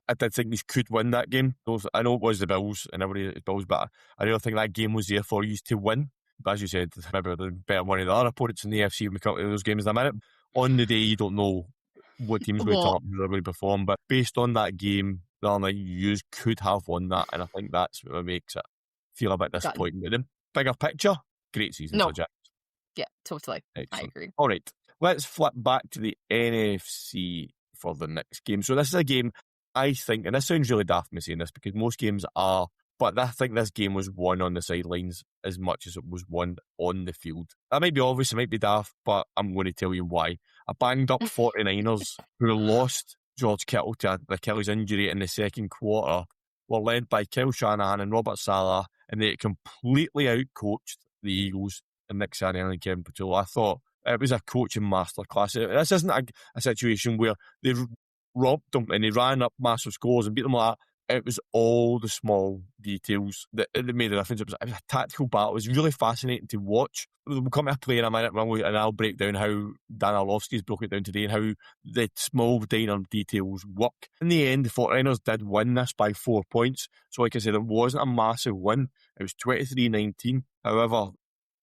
I did think he could win that game. I know it was the Bills and everybody Bills, but I really think that game was there for you to win. But as you said, maybe the better one of the other opponents in the AFC when we come to those games in a minute. On the day, you don't know what team's going to turn up, who they're going to perform, but based on that game, the other night, you could have won that, and I think that's what makes it feel a bit disappointing. But the bigger picture, great season for the Jags. Yeah, totally. Excellent. I agree. All right, let's flip back to the NFC for the next game. So this is a game I think, and this sounds really daft me saying this because most games are, but I think this game was won on the sidelines as much as it was won on the field. That might be obvious, it might be daft, but I'm going to tell you why. A banged up 49ers who lost George Kittle to the Achilles injury in the second quarter were led by Kyle Shanahan and Robert Saleh, and they completely outcoached the Eagles and Nick Sirianni and Kevin Patullo. I thought it was a coaching masterclass. This isn't a situation where they robbed them and they ran up massive scores and beat them like that. It was all the small details that made the difference. It was a tactical battle. It was really fascinating to watch. We'll come to a play in a minute and I'll break down how Dan Orlovsky's broke it down today and how the small details work. In the end, the 49ers did win this by 4 points. So like I said, it wasn't a massive win. It was 23-19. However,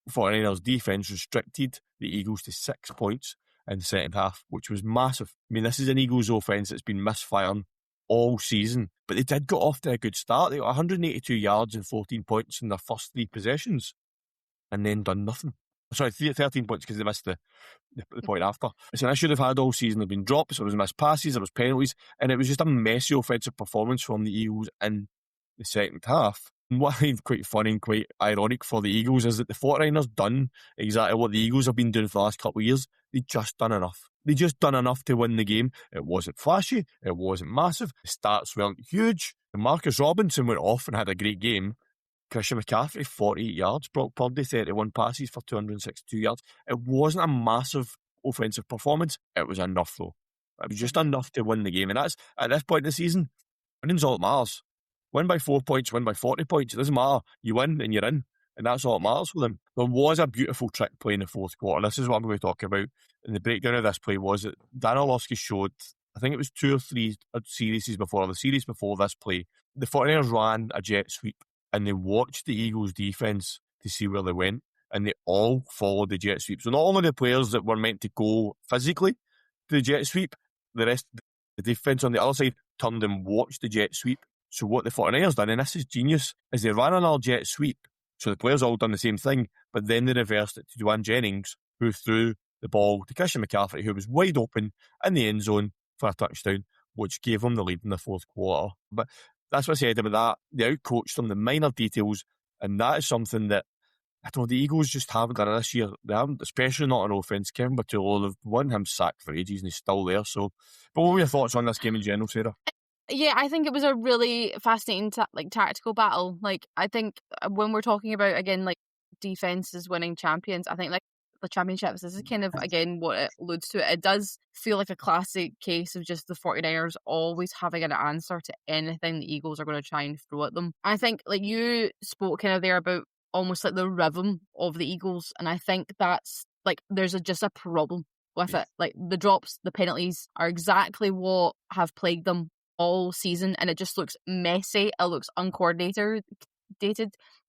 49ers defence restricted the Eagles to 6 points in the second half, which was massive. I mean, this is an Eagles offence that's been misfiring all season, but they did get off to a good start. They got 182 yards and 14 points in their first 3 possessions and then done nothing. Sorry, 13 points because they missed the point after. It's an issue they've had all season. They've been dropped, so there was missed passes, there was penalties, and it was just a messy offensive performance from the Eagles in the second half. And what I find quite funny and quite ironic for the Eagles is that the 49ers done exactly what the Eagles have been doing for the last couple of years. They just done enough. They just done enough to win the game. It wasn't flashy. It wasn't massive. The stats weren't huge. And Marcus Robinson went off and had a great game. Christian McCaffrey, 48 yards. Brock Purdy, 31 passes for 262 yards. It wasn't a massive offensive performance. It was enough, though. It was just enough to win the game. And that's, at this point in the season, winning's all that matters. Win by 4 points, win by 40 points. It doesn't matter. You win and you're in. And that's all that matters for them. There was a beautiful trick play in the fourth quarter. This is what I'm going to talk about. And the breakdown of this play was that Dan Orlovsky showed, I think it was 2 or 3 series before, the series before this play, the 49ers ran a jet sweep and they watched the Eagles defence to see where they went, and they all followed the jet sweep. So not only the players that were meant to go physically to the jet sweep, the rest, the defence on the other side turned and watched the jet sweep. So what the 49ers done, and this is genius, is they ran another jet sweep. So the players all done the same thing, but then they reversed it to Dwayne Jennings, who threw the ball to Christian McCaffrey, who was wide open in the end zone for a touchdown, which gave him the lead in the fourth quarter. But that's what I said about that. They outcoached them, the minor details, and that is something that I don't know, the Eagles just haven't done it this year. They haven't, especially not on offence. Kevin Bertolo, they've won him sacked for ages and he's still there. So, but what were your thoughts on this game in general, Sarah? Yeah, I think it was a really fascinating tactical battle. Like, I think when we're talking about, again, like defenses winning champions, I think like the championships, this is kind of, again, what it alludes to. It does feel like a classic case of just the 49ers always having an answer to anything the Eagles are going to try and throw at them. I think, like, you spoke kind of there about almost like the rhythm of the Eagles, and I think that's like there's just a problem with it. Like, the drops, the penalties are exactly what have plagued them all season, and it just looks messy. It looks uncoordinated,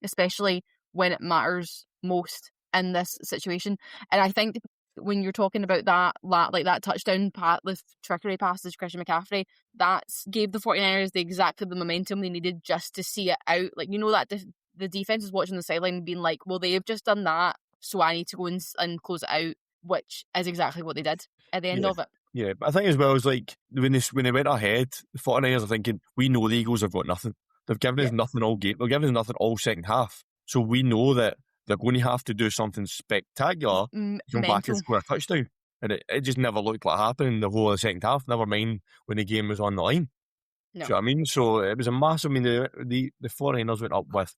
especially when it matters most in this situation. And I think when you're talking about that touchdown the trickery passes to Christian McCaffrey, that gave the 49ers exactly the momentum they needed just to see it out. Like, you know, that the defense is watching the sideline and being like, well, they've just done that, so I need to go and close it out, which is exactly what they did at the end of it. Yeah, but I think as well as like when they went ahead, the 49ers are thinking, we know the Eagles have got nothing. They've given us nothing all game. They've given us nothing all second half. So we know that they're going to have to do something spectacular to come back and score a touchdown. And it just never looked like happening the whole of the second half, never mind when the game was on the line. No. Do you know what I mean? So it was a massive, I mean, the 49ers went up with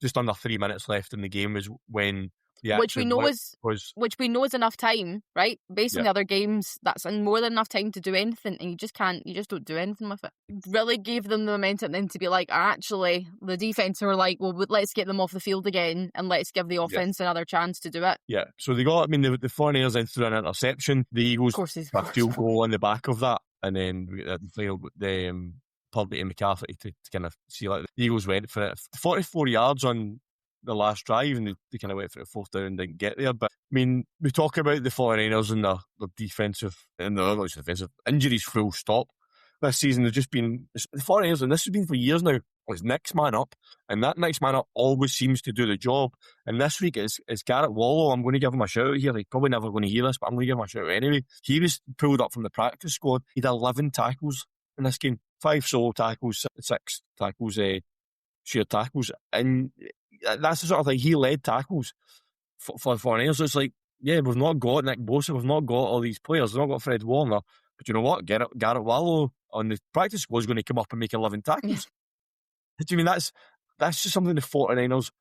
just under 3 minutes left in the game was when which we know is enough time, right? Based on the other games, that's more than enough time to do anything, and you just don't do anything with it. Really gave them the momentum then to be like, actually, the defense were like, well, let's get them off the field again and let's give the offense another chance to do it. Yeah, so they got, I mean, the 49ers then threw an interception. The Eagles a field goal on the back of that, and then the pulled it to McCaffrey to kind of see like the Eagles went for it. 44 yards on the last drive, and they kind of went for a fourth down and didn't get there. But I mean, we talk about the 49ers and their defensive and their defensive injuries full stop. This season they've just been the 49ers, and this has been for years now, is next man up, and that next man up always seems to do the job. And this week it's Garrett Wallow. I'm going to give him a shout out here. He's probably never going to hear this, but I'm going to give him a shout out anyway. He was pulled up from the practice squad. He had 11 tackles in this game, 5 solo tackles, 6 tackles, shared tackles, and that's the sort of thing. He led tackles for 49ers. So it's like, yeah, we've not got Nick Bosa, we've not got all these players, we've not got Fred Warner, but you know what? Garrett Wallow on the practice squad is going to come up and make 11 tackles. Do you mean that's just something the 49ers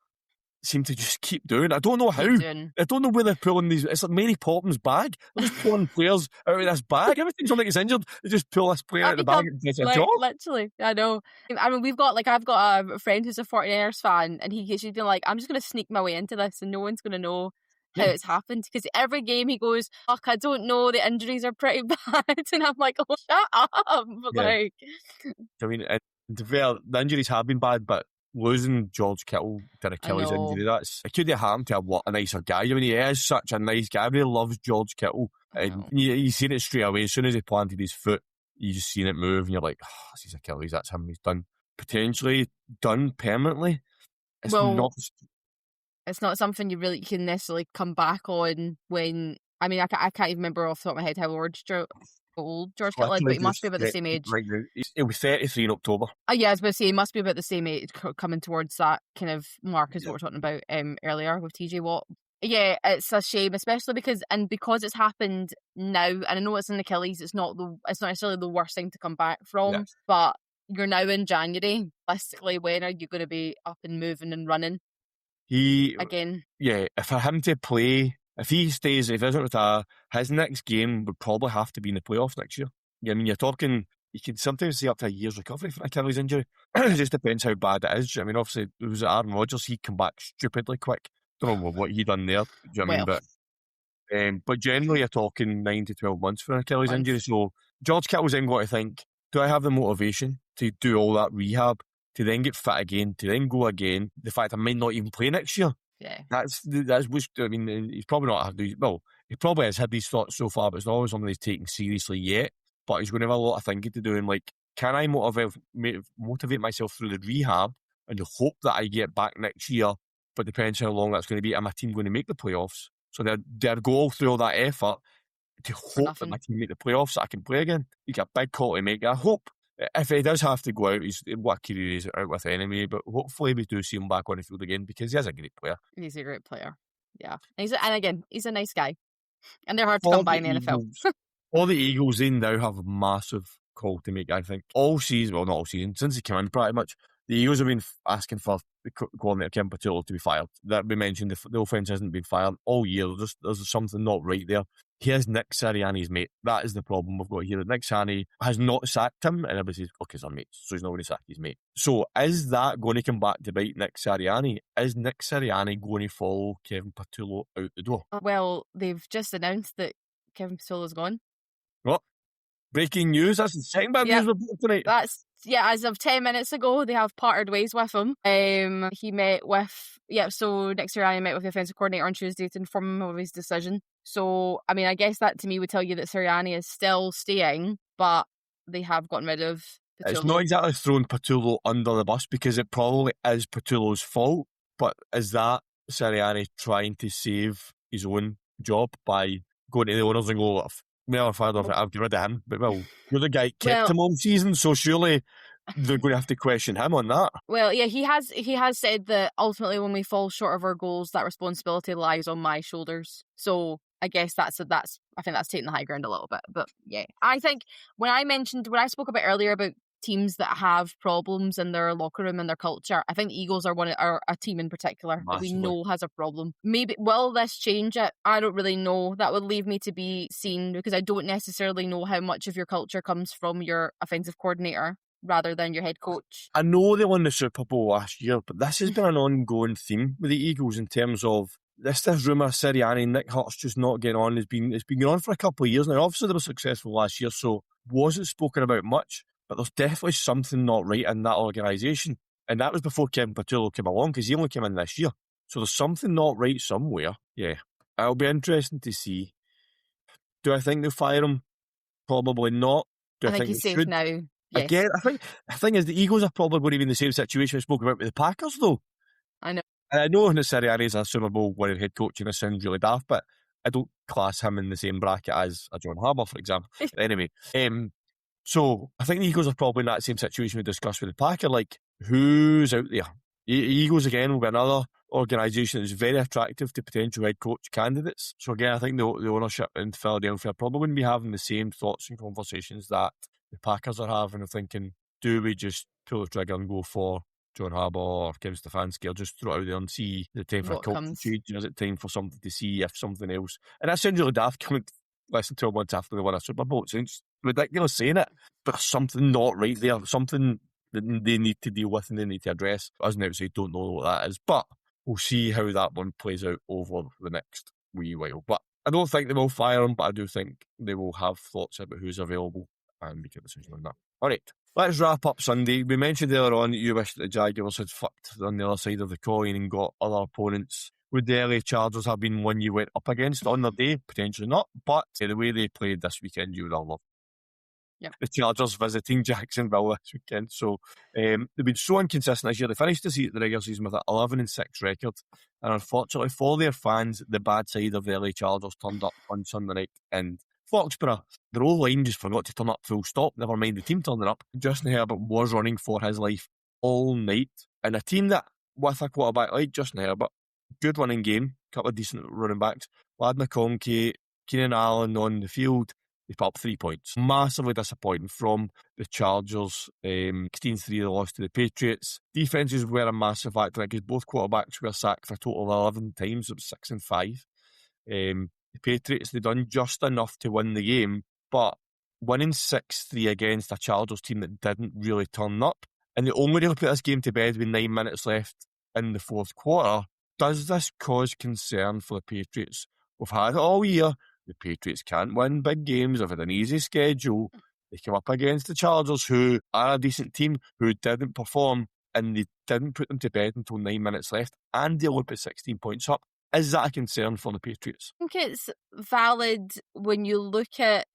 seem to just keep doing? I don't know how. I don't know where they're pulling these. It's like Mary Poppins' bag. They're just pulling players out of this bag. Every time somebody gets injured, they just pull this player out of the bag and gets a job. Literally, I know. I mean, I've got a friend who's a 49ers fan, and she's been like, I'm just going to sneak my way into this, and no one's going to know how it's happened, because every game he goes, fuck, I don't know, the injuries are pretty bad, and I'm like, oh, shut up. Like, I mean, to be fair, the injuries have been bad, but losing George Kittle to an Achilles injury, it could have happened to a nicer guy. I mean, he is such a nice guy. Everybody loves George Kittle. And you seen it straight away. As soon as he planted his foot, you just seen it move, and you're like, oh, that's his Achilles, that's him. He's done. Potentially done permanently. It's not something you can necessarily come back on when, I mean, I can't even remember off the top of my head how old George Kittle is, but he must be about the same age. Right now, he'll be 33 in October. Yeah, I was about to say, he must be about the same age, coming towards that kind of mark as what we're talking about earlier with TJ Watt. Yeah, it's a shame, especially because it's happened now, and I know it's an Achilles, it's not necessarily the worst thing to come back from, but you're now in January. Realistically, when are you going to be up and moving and running again? Yeah, for him to play, if he doesn't retire, his next game would probably have to be in the playoffs next year. Yeah, I mean, you're talking, you can sometimes see up to a year's recovery for an Achilles injury. It just depends how bad it is. I mean, obviously, it was Aaron Rodgers, he'd come back stupidly quick. Don't know what he done there. Do you know what I mean? But generally, you're talking 9 to 12 months for an Achilles injury. So George Kittle's then got to think, do I have the motivation to do all that rehab, to then get fit again, to then go again? The fact I might not even play next year. Yeah, that's which, I mean, he's probably not had these. Well, he probably has had these thoughts so far, but it's not always something he's taken seriously yet. But he's going to have a lot of thinking to do. And like, can I motivate myself through the rehab and the hope that I get back next year? But depends how long that's going to be. Am my team going to make the playoffs? So they'll go through all that effort to hope that my team make the playoffs so I can play again. You got a big call to make. I hope if he does have to go out, what a career he's out with anyway, but hopefully we do see him back on the field again because he is a great player. He's a great player. Yeah. And again, he's a nice guy. And they're hard to come by in the NFL. All the Eagles, they now have a massive call to make, I think. All season, well, not all season, since he came in pretty much, the Eagles have been asking for the coordinator, Kim Patullo, to be fired. That we mentioned, the offence hasn't been fired all year. There's something not right there. He is Nick Sirianni's mate. That is the problem we've got here. Nick Sirianni has not sacked him, and everybody says, okay, they're mates, so he's not going to sack his mate. So is that going to come back to bite Nick Sirianni? Is Nick Sirianni going to follow Kevin Patullo out the door? Well, they've just announced that Kevin Patullo's gone. What? Breaking news? That's the second bit of news we've got tonight. As of 10 minutes ago, they have parted ways with him. He met with, so Nick Sirianni met with the offensive coordinator on Tuesday to inform him of his decision. So, I mean, I guess that to me would tell you that Sirianni is still staying, but they have gotten rid of Patullo. It's not exactly throwing Patullo under the bus because it probably is Patullo's fault, but is that Sirianni trying to save his own job by going to the owners and go, well, if I've got rid of him, but well, you're the guy who kept him all season, so surely they're going to have to question him on that. Well, yeah, he has said that ultimately when we fall short of our goals, that responsibility lies on my shoulders. So I guess I think that's taking the high ground a little bit. But yeah, I think when I spoke about earlier about teams that have problems in their locker room and their culture, I think the Eagles are a team in particular that we know has a problem. Maybe will this change it? I don't really know. That would leave me to be seen because I don't necessarily know how much of your culture comes from your offensive coordinator rather than your head coach. I know they won the Super Bowl last year, but this has been an ongoing theme with the Eagles in terms of this rumour Sirianni, Nick Hurt's just not getting on. It's been going on for a couple of years now. Obviously they were successful last year, so wasn't spoken about much. But there's definitely something not right in that organisation. And that was before Kevin Patullo came along, because he only came in this year. So there's something not right somewhere. Yeah. It'll be interesting to see. Do I think they'll fire him? Probably not. Do I think he's safe now. Yes. Again, I think the thing is the Eagles are probably going to be in the same situation we spoke about with the Packers, though. I know. And I know Sirianni is a Super Bowl winning head coach, and it sounds really daft, but I don't class him in the same bracket as a John Harbaugh, for example. Anyway, so I think the Eagles are probably in that same situation we discussed with the Packer. Like, who's out there? Eagles, again, will be another organisation that's very attractive to potential head coach candidates. So again, I think the ownership in Philadelphia probably wouldn't be having the same thoughts and conversations that the Packers are having, of thinking, do we just pull the trigger and go for John Harbaugh or Kevin Stefanski, or just throw it out there and see the time for a culture change? Is it time for something to see if something else? And that sounds really daft coming less than 12 months after they won a Super Bowl. It sounds ridiculous saying it, but there's something not right there, something that they need to deal with and they need to address. As an outside, don't know what that is, but we'll see how that one plays out over the next wee while. But I don't think they will fire him, but I do think they will have thoughts about who's available and make a decision on that. All right, let's wrap up Sunday. We mentioned earlier on that you wished that the Jaguars had flipped on the other side of the coin and got other opponents. Would the LA Chargers have been one you went up against on their day? Potentially not, but the way they played this weekend, you would have loved. Yep. The Chargers visiting Jacksonville this weekend. So they've been so inconsistent this year. They finished the regular season with an 11-6 record. And unfortunately for their fans, the bad side of the LA Chargers turned up on Sunday night in Foxborough. Their old line just forgot to turn up full stop. Never mind the team turning up. Justin Herbert was running for his life all night. And a team that, with a quarterback like Justin Herbert, good running game, couple of decent running backs, Lad McConkey, Keenan Allen on the field, they put up 3 points. Massively disappointing from the Chargers. 16-3 they lost to the Patriots. Defenses were a massive factor because both quarterbacks were sacked for a total of 11 times. It was 6 and 5. The Patriots, they done just enough to win the game, but winning 6-3 against a Chargers team that didn't really turn up, and they only really put this game to bed with 9 minutes left in the fourth quarter. Does this cause concern for the Patriots? We've had it all year. The Patriots can't win big games. They've had an easy schedule. They come up against the Chargers, who are a decent team, who didn't perform, and they didn't put them to bed until 9 minutes left, and they only put 16 points up. Is that a concern for the Patriots? I think it's valid when you look at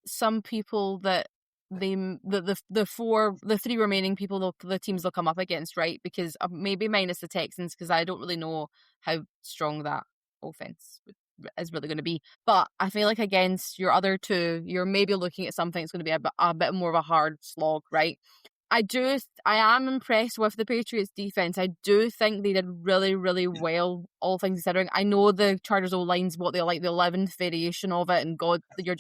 some people that the three remaining people, the teams they'll come up against, right? Because maybe minus the Texans, because I don't really know how strong that offense would really going to be. But I feel like against your other two, you're maybe looking at something that's going to be a bit more of a hard slog, right? I am impressed with the Patriots defense. I do think they did really, really well, all things considering. I know the Chargers O-line's what they're like, the 11th variation of it, and God, you're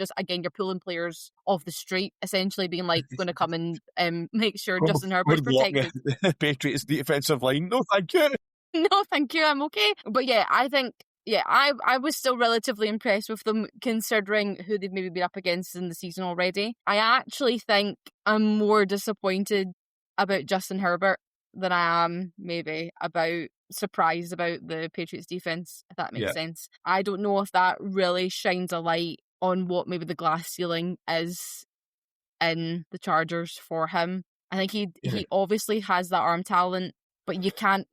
pulling players off the street, essentially being like, going to come and make sure Justin Herbert's protected. The Patriots defensive line. No, thank you. No, thank you. I'm okay. But yeah, I think, I was still relatively impressed with them considering who they've maybe been up against in the season already. I actually think I'm more disappointed about Justin Herbert than I am maybe surprised about the Patriots defense, if that makes sense. I don't know if that really shines a light on what maybe the glass ceiling is in the Chargers for him. I think he obviously has that arm talent, but you can't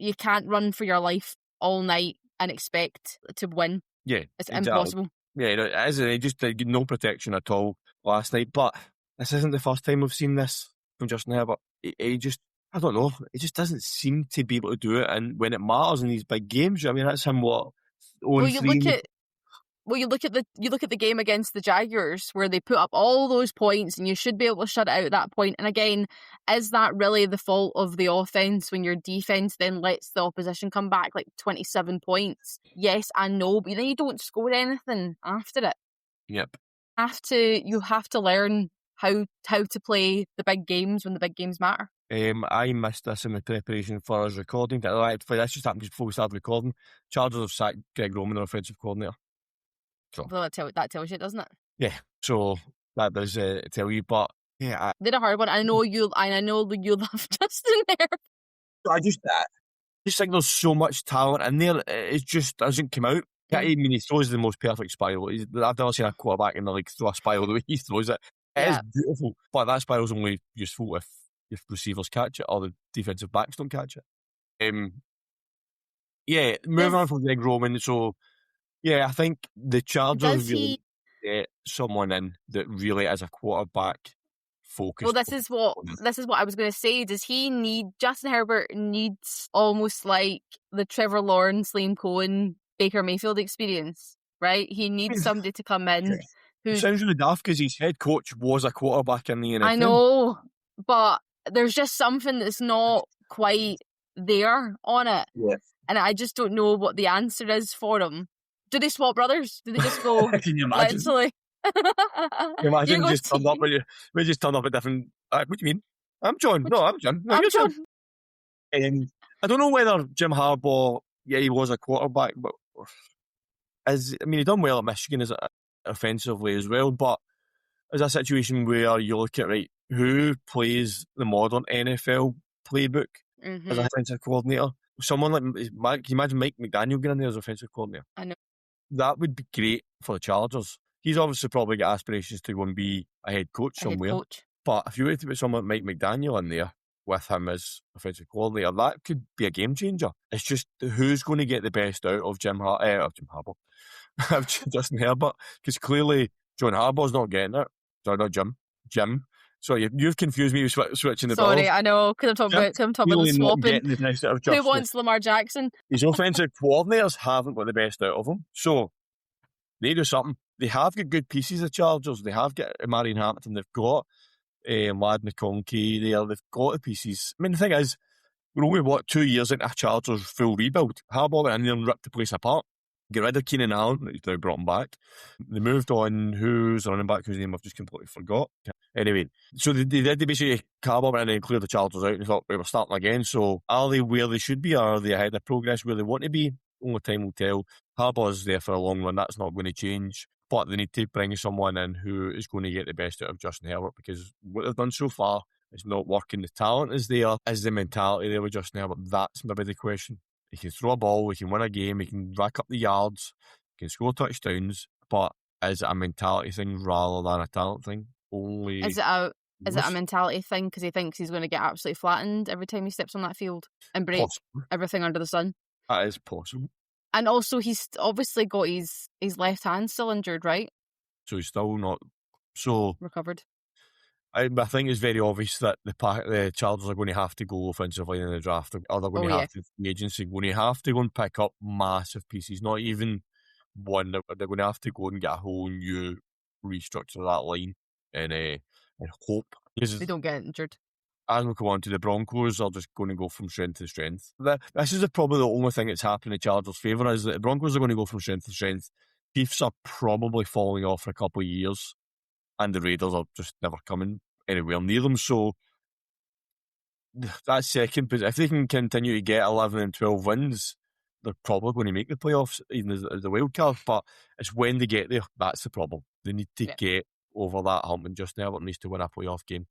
run for your life all night and expect to win. Yeah, it's impossible. Yeah, it is. He just did no protection at all last night. But this isn't the first time we've seen this from Justin Herbert. He just, I don't know, he just doesn't seem to be able to do it. And when it matters in these big games, I mean, that's him. You look at the game against the Jaguars where they put up all those points and you should be able to shut it out at that point. And again, is that really the fault of the offense when your defense then lets the opposition come back like 27 points? Yes and no, but then you don't score anything after it. Yep. You have to learn how to play the big games when the big games matter. I missed this in the preparation for us recording. This just happened just before we started recording. Chargers have sacked Greg Roman, their offensive coordinator. So well, that tells you, doesn't it? Yeah. So that does tell you, but yeah, did a hard one. I know you love Justin there. I just think there's so much talent in there. It just doesn't come out. I mean, he throws the most perfect spiral. I've never seen a quarterback in the league throw a spiral the way he throws it. It is beautiful, but that spiral's only useful if receivers catch it or the defensive backs don't catch it. Moving on from Greg Roman, so. Yeah, I think the Chargers really get someone in that really is a quarterback focused. Well, this is what I was going to say. Justin Herbert needs almost like the Trevor Lawrence, Liam Cohen, Baker Mayfield experience, right? He needs somebody to come in who sounds really daft because his head coach was a quarterback in the NFL. I know, but there's just something that's not quite there on it. Yeah. And I just don't know what the answer is for him. Do they swap brothers? Do they just go? Can you imagine? Literally? Can you imagine just turned up we just turned up at different. What do you mean? I'm John. I'm John. No, you're John. I don't know whether Jim Harbaugh. Yeah, he was a quarterback, but he done well at Michigan offensively as well. But there's a situation where you look at who plays the modern NFL playbook as a offensive coordinator. Someone like, can you imagine Mike McDaniel getting in there as offensive coordinator? I know. That would be great for the Chargers. He's obviously probably got aspirations to go and be a head coach somewhere. But if you were to put someone like Mike McDaniel in there with him as offensive coordinator, that could be a game changer. It's just who's going to get the best out of Jim Harbaugh, of Justin Herbert, because clearly John Harbaugh's not getting it. Sorry, not Jim. So you've confused me with switching the balls. Sorry, I know. Because I'm talking about the swapping. Who wants Lamar Jackson? His offensive coordinators haven't got the best out of him. So they do something. They have got good pieces of Chargers. They have got Marion Hampton. They've got Lad McConkey there. They've got the pieces. I mean, the thing is, we're only, 2 years into a Chargers full rebuild. Harbaugh went in there and ripped the place apart. Get rid of Keenan Allen. He's now brought him back. They moved on. Who's the running back whose name I've just completely forgot. Anyway, so they basically Harbaugh went in and cleared the Chargers out and they thought, we're starting again. So are they where they should be, or are they ahead of progress where they want to be? Only time will tell. Harbaugh's there for a long run. That's not going to change. But they need to bring someone in who is going to get the best out of Justin Herbert, because what they've done so far is not working. The talent is there. Is the mentality there with Justin Herbert? That's maybe the question. He can throw a ball, he can win a game, he can rack up the yards, he can score touchdowns, but is it a mentality thing rather than a talent thing? Is it a mentality thing because he thinks he's going to get absolutely flattened every time he steps on that field and break everything under the sun? That is possible. And also, he's obviously got his left hand still injured, right? So he's still not recovered. I think it's very obvious that the Chargers are going to have to go offensively in the draft, or they're going to have to, the agency, going to have to go and pick up massive pieces, not even one that they're going to have to go and get a whole new restructure of that line and hope. They don't get injured. As we come on to the Broncos, are just going to go from strength to strength. This is probably the only thing that's happening in Chargers' favour, is that the Broncos are going to go from strength to strength. Chiefs are probably falling off for a couple of years, and the Raiders are just never coming anywhere near them. So that second, if they can continue to get 11 and 12 wins, they're probably going to make the playoffs, even as the wild card. But it's when they get there, that's the problem. They need to get over that hump, and Justin Herbert needs to win a playoff game.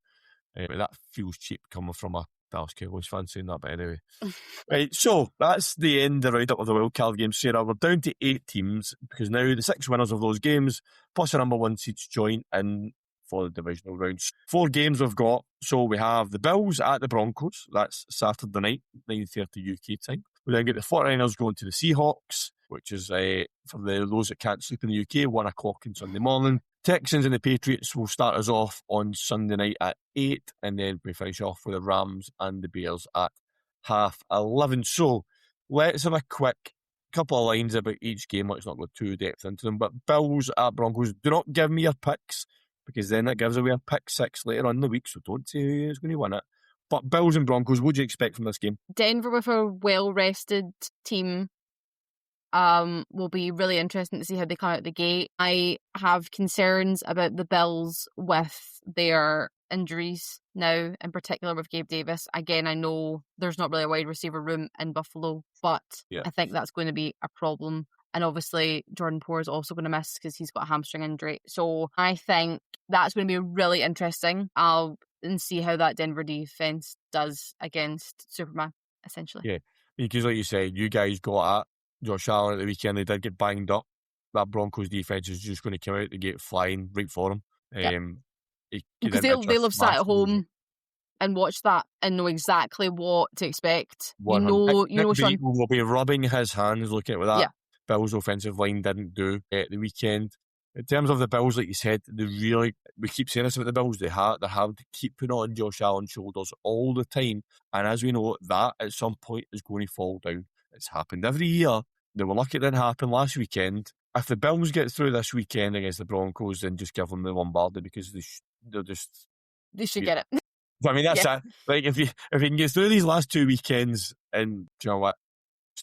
That feels cheap coming from a Dallas Cowboys fan saying that, but anyway. Right, so that's the end, the roundup of the wildcard games, Sarah. We're down to 8 teams, because now the 6 winners of those games, plus the number 1 seeds, join in for the divisional rounds. 4 games we've got. So we have the Bills at the Broncos. That's Saturday night, 9:30 UK time. We then get the 49ers going to the Seahawks, which is, for those that can't sleep in the UK, 1 o'clock on Sunday morning. Texans and the Patriots will start us off on Sunday night at 8, and then we finish off with the Rams and the Bears at 11:30. So let's have a quick couple of lines about each game. Let's not go too depth into them. But Bills at Broncos, do not give me your picks, because then that gives away a pick 6 later on in the week, so don't say who's going to win it. But Bills and Broncos, what do you expect from this game? Denver with a well-rested team will be really interesting to see how they come out the gate. I have concerns about the Bills with their injuries now, in particular with Gabe Davis. Again, I know there's not really a wide receiver room in Buffalo, but I think that's going to be a problem. And obviously, Jordan Poole is also going to miss because he's got a hamstring injury. So I think that's going to be really interesting. And see how that Denver defense does against Superman, essentially. Yeah, because like you said, you guys got at Josh Allen at the weekend. They did get banged up. That Broncos defense is just going to come out the gate flying right for him. Because they'll have sat at home and watched that and know exactly what to expect. You know, Sean will be rubbing his hands looking at what that Bills offensive line didn't do at the weekend. In terms of the Bills, like you said, we keep saying this about the Bills, they have to keep putting on Josh Allen's shoulders all the time. And as we know, that at some point is going to fall down. It's happened every year. They were lucky it didn't happen last weekend. If the Bills get through this weekend against the Broncos, then just give them the Lombardi, because they should get it. I mean, that's it. Like, if you can get through these last 2 weekends, and do you know what?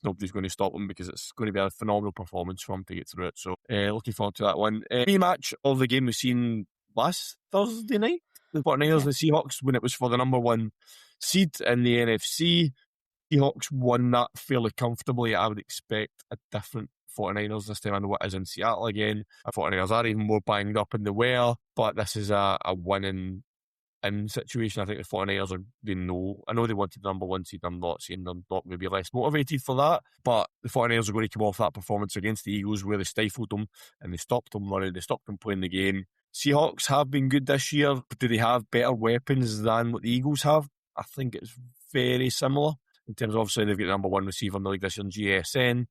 Nobody's going to stop them, because it's going to be a phenomenal performance for them to get through it. So looking forward to that one. Rematch of the game we've seen last Thursday night, the 49ers and the Seahawks, when it was for the number 1 seed in the NFC. Seahawks won that fairly comfortably. I would expect a different 49ers this time. I know it is in Seattle again. The 49ers are even more banged up than they were, but this is a winning in situation. I think the 49ers I know they wanted the number 1 seed. I'm not saying they're not going to be less motivated for that, but the 49ers are going to come off that performance against the Eagles where they stifled them and they stopped them running, they stopped them playing the game. Seahawks have been good this year, but do they have better weapons than what the Eagles have? I think it's very similar. In terms of, obviously, they've got the number 1 receiver in the league this year in GSN,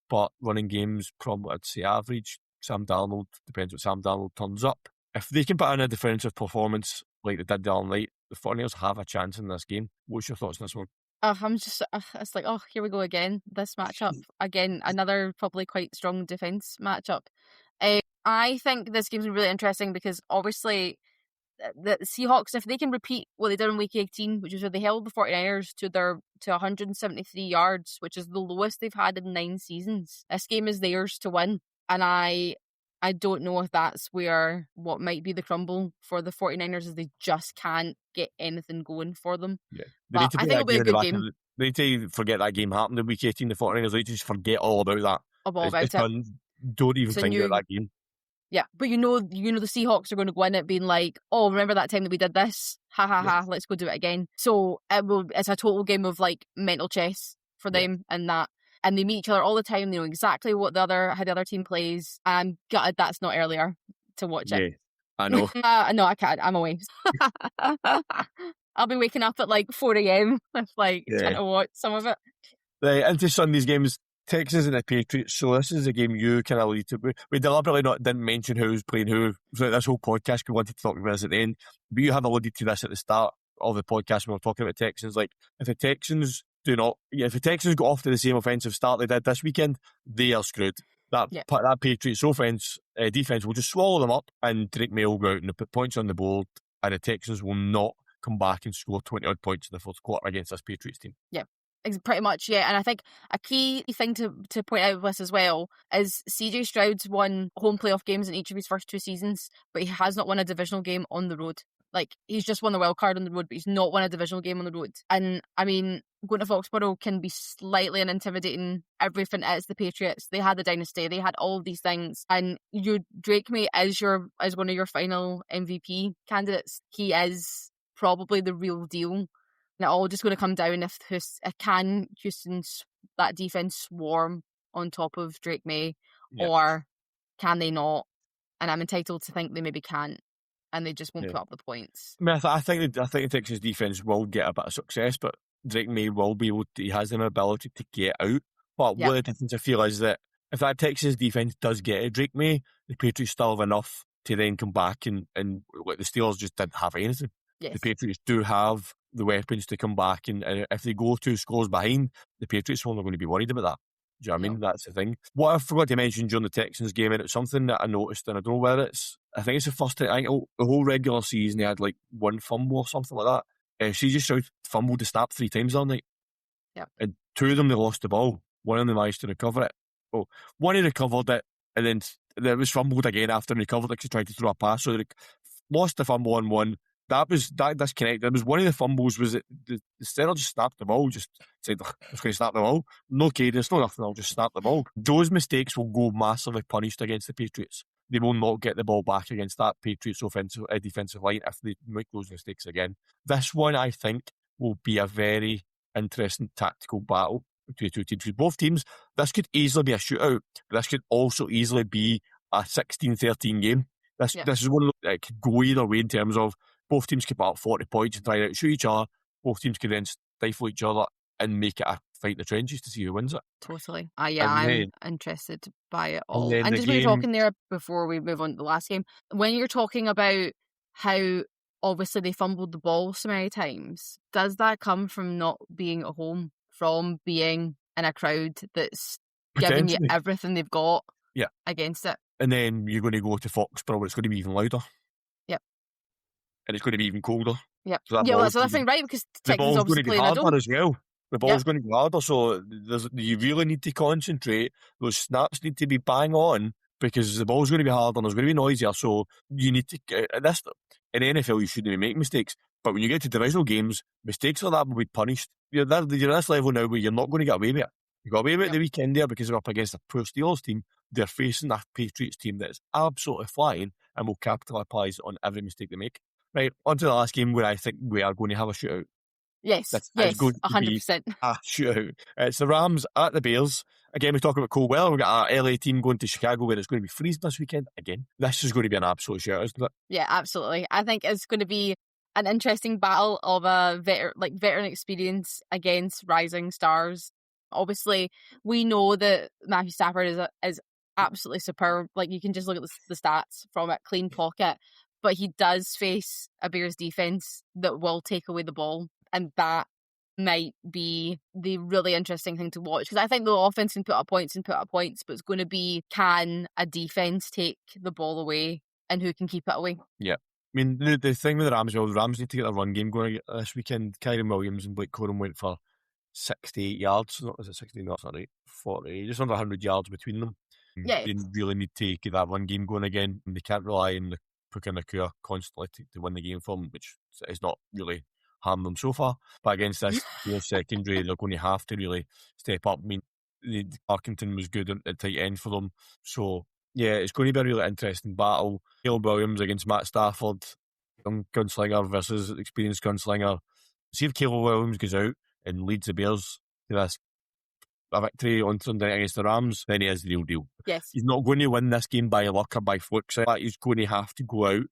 but running games, probably I'd say average. Sam Darnold, depends what Sam Darnold turns up. If they can put in a defensive performance like they did the other night, the 49ers have a chance in this game. What's your thoughts on this one? I'm just, it's like, here we go again. This matchup. Again, another probably quite strong defence matchup. I think this game's really interesting because obviously the Seahawks, if they can repeat what they did in week 18, which is where they held the 49ers to 173 yards, which is the lowest they've had in 9 seasons. This game is theirs to win. And I don't know if that's where what might be the crumble for the 49ers is they just can't get anything going for them. Yeah. But I think it'll be a good game. They need to forget that game happened in week 18, the 49ers. They need to just forget all about that. Don't even think about that game. Yeah, but you know the Seahawks are going to go in it being like, oh, remember that time that we did this? Ha ha ha, let's go do it again. So it's a total game of like mental chess for them and that. And they meet each other all the time. They know exactly how the other team plays. I'm gutted that's not earlier to watch it. I know. No, I can't. I'm away. I'll be waking up at like 4 a.m. trying to watch some of it. Right, into Sunday's games, Texans and the Patriots. So this is a game you kind of alluded to. We deliberately didn't mention who's playing who throughout this whole podcast. We wanted to talk about this at the end. But you have alluded to this at the start of the podcast when we were talking about Texans. Like, if the Texans go off to the same offensive start they did this weekend, they are screwed. that Patriots defense will just swallow them up, and Drake May will go out and put points on the board, and the Texans will not come back and score 20 odd points in the fourth quarter against this Patriots team. Yeah. Pretty much, yeah. And I think a key thing to point out with this as well is CJ Stroud's won home playoff games in each of his first 2 seasons, but he has not won a divisional game on the road. Like, he's just won the wild card on the road, but he's not won a divisional game on the road. And, I mean, going to Foxborough can be slightly an intimidating everything as the Patriots. They had the dynasty, they had all of these things. And Drake May is one of your final MVP candidates. He is probably the real deal. And it all just going to come down if can Houston's that defense swarm on top of Drake May, or can they not? And I'm entitled to think they maybe can't, and they just won't put up the points. I mean, I think the Texans defense will get a bit of success, but Drake May will be able to, he has an ability to get out. But one of the difference I feel is that if that Texas defense does get at Drake May, the Patriots still have enough to then come back and like the Steelers just didn't have anything. Yes. The Patriots do have the weapons to come back, and if they go 2 scores behind, the Patriots are not going to be worried about that. Do you know what I mean? That's the thing. What I forgot to mention during the Texans game, and it's something that I noticed, and I don't know whether I think it's the first time, I think the whole regular season they had like 1 fumble or something like that. CJ Stroud fumbled the snap 3 times all night. Yep. And 2 of them they lost the ball. One of them managed to recover it. Oh, one he recovered it, and then it was fumbled again after he recovered it because he tried to throw a pass. So they lost the fumble on one. That disconnect. It was one of the fumbles was that the center just snapped the ball, just said, I'm just going to snap the ball. No cadence, no nothing, I'll just snap the ball. Those mistakes will go massively punished against the Patriots. They will not get the ball back against that Patriots defensive line if they make those mistakes again. This one, I think, will be a very interesting tactical battle between the 2 teams. Because both teams, this could easily be a shootout, but this could also easily be a 16-13 game. This is one of that could go either way in terms of both teams could put up 40 points and try to outshoot each other. Both teams could then stifle each other and make it a fight in the trenches to see who wins it. Totally. I'm interested by it all. And just when you're talking there, before we move on to the last game, when you're talking about how obviously they fumbled the ball so many times, does that come from not being at home, from being in a crowd that's giving you everything they've got against it? And then you're going to go to Foxborough where it's going to be even louder. Yep. And it's going to be even colder. Yep. So that's the thing, right? Because Texans obviously play harder as well. The ball's going to be harder, so you really need to concentrate. Those snaps need to be bang on because the ball's going to be harder and there's going to be noisier. So you need to in the NFL you shouldn't make mistakes, but when you get to divisional games, mistakes like that will be punished. You're at this level now where you're not going to get away with it. You got away with it the weekend there because they're up against a poor Steelers team. They're facing a Patriots team that is absolutely flying and will capitalise on every mistake they make. Right, on to the last game where I think we are going to have a shootout. Yes, 100%. A shootout. It's the Rams at the Bears. Again, we're talking about cold weather. We've got our LA team going to Chicago where it's going to be freezing this weekend. Again, this is going to be an absolute shootout, isn't it? Yeah, absolutely. I think it's going to be an interesting battle of a veteran experience against rising stars. Obviously, we know that Matthew Stafford is absolutely superb. Like, you can just look at the stats from it, clean pocket. But he does face a Bears defense that will take away the ball. And that might be the really interesting thing to watch. Because I think the offense can put up points, but it's going to be, can a defense take the ball away and who can keep it away? Yeah. I mean, the thing with the Rams need to get a run game going this weekend. Kyren Williams and Blake Corum went for 68 yards. Is it 60? No, that's not right. 40, just under 100 yards between them. Yeah. They really need to get that run game going again. And they can't rely on the Puka Nacua constantly to win the game for them, which is not really harmed them so far. But against this secondary, they're going to have to really step up. I mean, Parkington was good at tight end for them. So, yeah, it's going to be a really interesting battle. Caleb Williams against Matt Stafford, young gunslinger versus experienced gunslinger. See if Caleb Williams goes out and leads the Bears to this a victory on Sunday night against the Rams, then he is the real deal. Yes. He's not going to win this game by luck or by fluke. So he's going to have to go out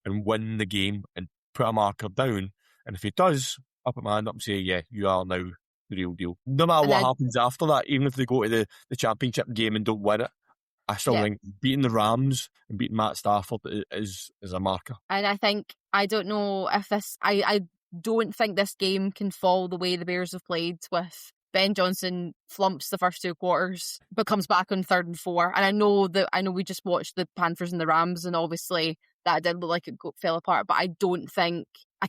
and win the game and put a marker down. And if he does, I'll put my hand up and say, yeah, you are now the real deal. No matter what happens after that, even if they go to the championship game and don't win it, I still think beating the Rams and beating Matt Stafford is a marker. And I don't know if this, I don't think this game can fall the way the Bears have played with Ben Johnson flumps the first 2 quarters, but comes back on 3rd and 4. And I know we just watched the Panthers and the Rams, and obviously that did look like it fell apart, but I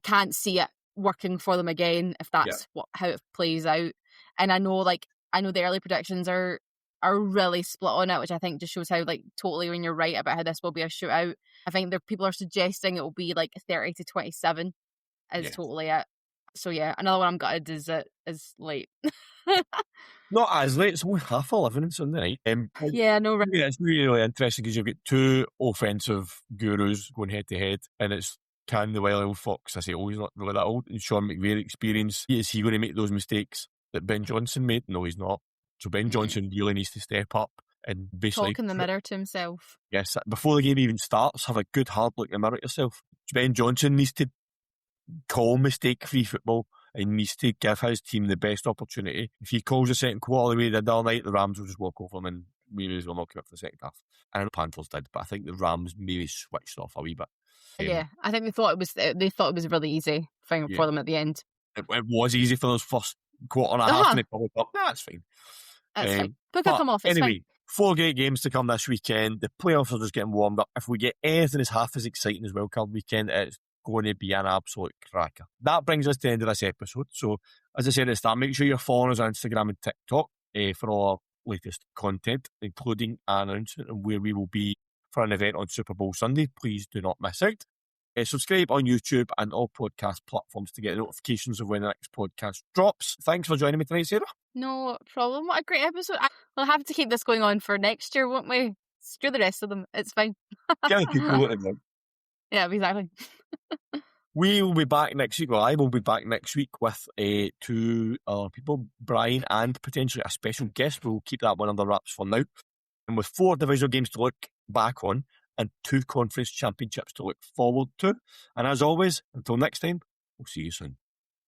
can't see it working for them again if that's how it plays out. And I know the early predictions are really split on it, which I think just shows how totally when you're right about how this will be a shootout. I think people are suggesting it will be 30-27 is totally it. So yeah, another one I'm gutted is late. Not as late, it's only 11:30 on Sunday night. Yeah, no, right. It's really interesting because you've got 2 offensive gurus going head to head, and it's can the Wild Fox, I say, he's not really that old, and Sean McVay experience, is he going to make those mistakes that Ben Johnson made? No, he's not. So Ben Johnson really needs to step up and basically talk in the mirror to himself. Yes, before the game even starts, have a good hard look in the mirror at yourself. Ben Johnson needs to call mistake-free football and needs to give his team the best opportunity. If he calls the second quarter the way they did all night, the Rams will just walk over him and we may as well not come up for the second half. I know the Panthers did, but I think the Rams maybe switched off a wee bit. Yeah, I think they thought it was a really easy thing for them at the end. It was easy for those first quarter and a half, and they probably thought, that's fine. That's fine. But come off, it's anyway, fine. 4 great games to come this weekend. The playoffs are just getting warmed up. If we get anything as half as exciting as Wildcard Weekend, it's going to be an absolute cracker. That brings us to the end of this episode. So, as I said at the start, make sure you're following us on Instagram and TikTok for all our latest content, including an announcement on where we will be for an event on Super Bowl Sunday. Please do not miss out. Subscribe on YouTube and all podcast platforms to get notifications of when the next podcast drops. Thanks for joining me tonight, Sarah. No problem. What a great episode. We'll have to keep this going on for next year, won't we? Screw the rest of them. It's fine. Get people in. Yeah, exactly. We will be back next week. Well, I will be back next week with 2 other people, Brian and potentially a special guest. We'll keep that one under wraps for now. And with 4 divisional games to look back on and 2 conference championships to look forward to. And as always, until next time, we'll see you soon.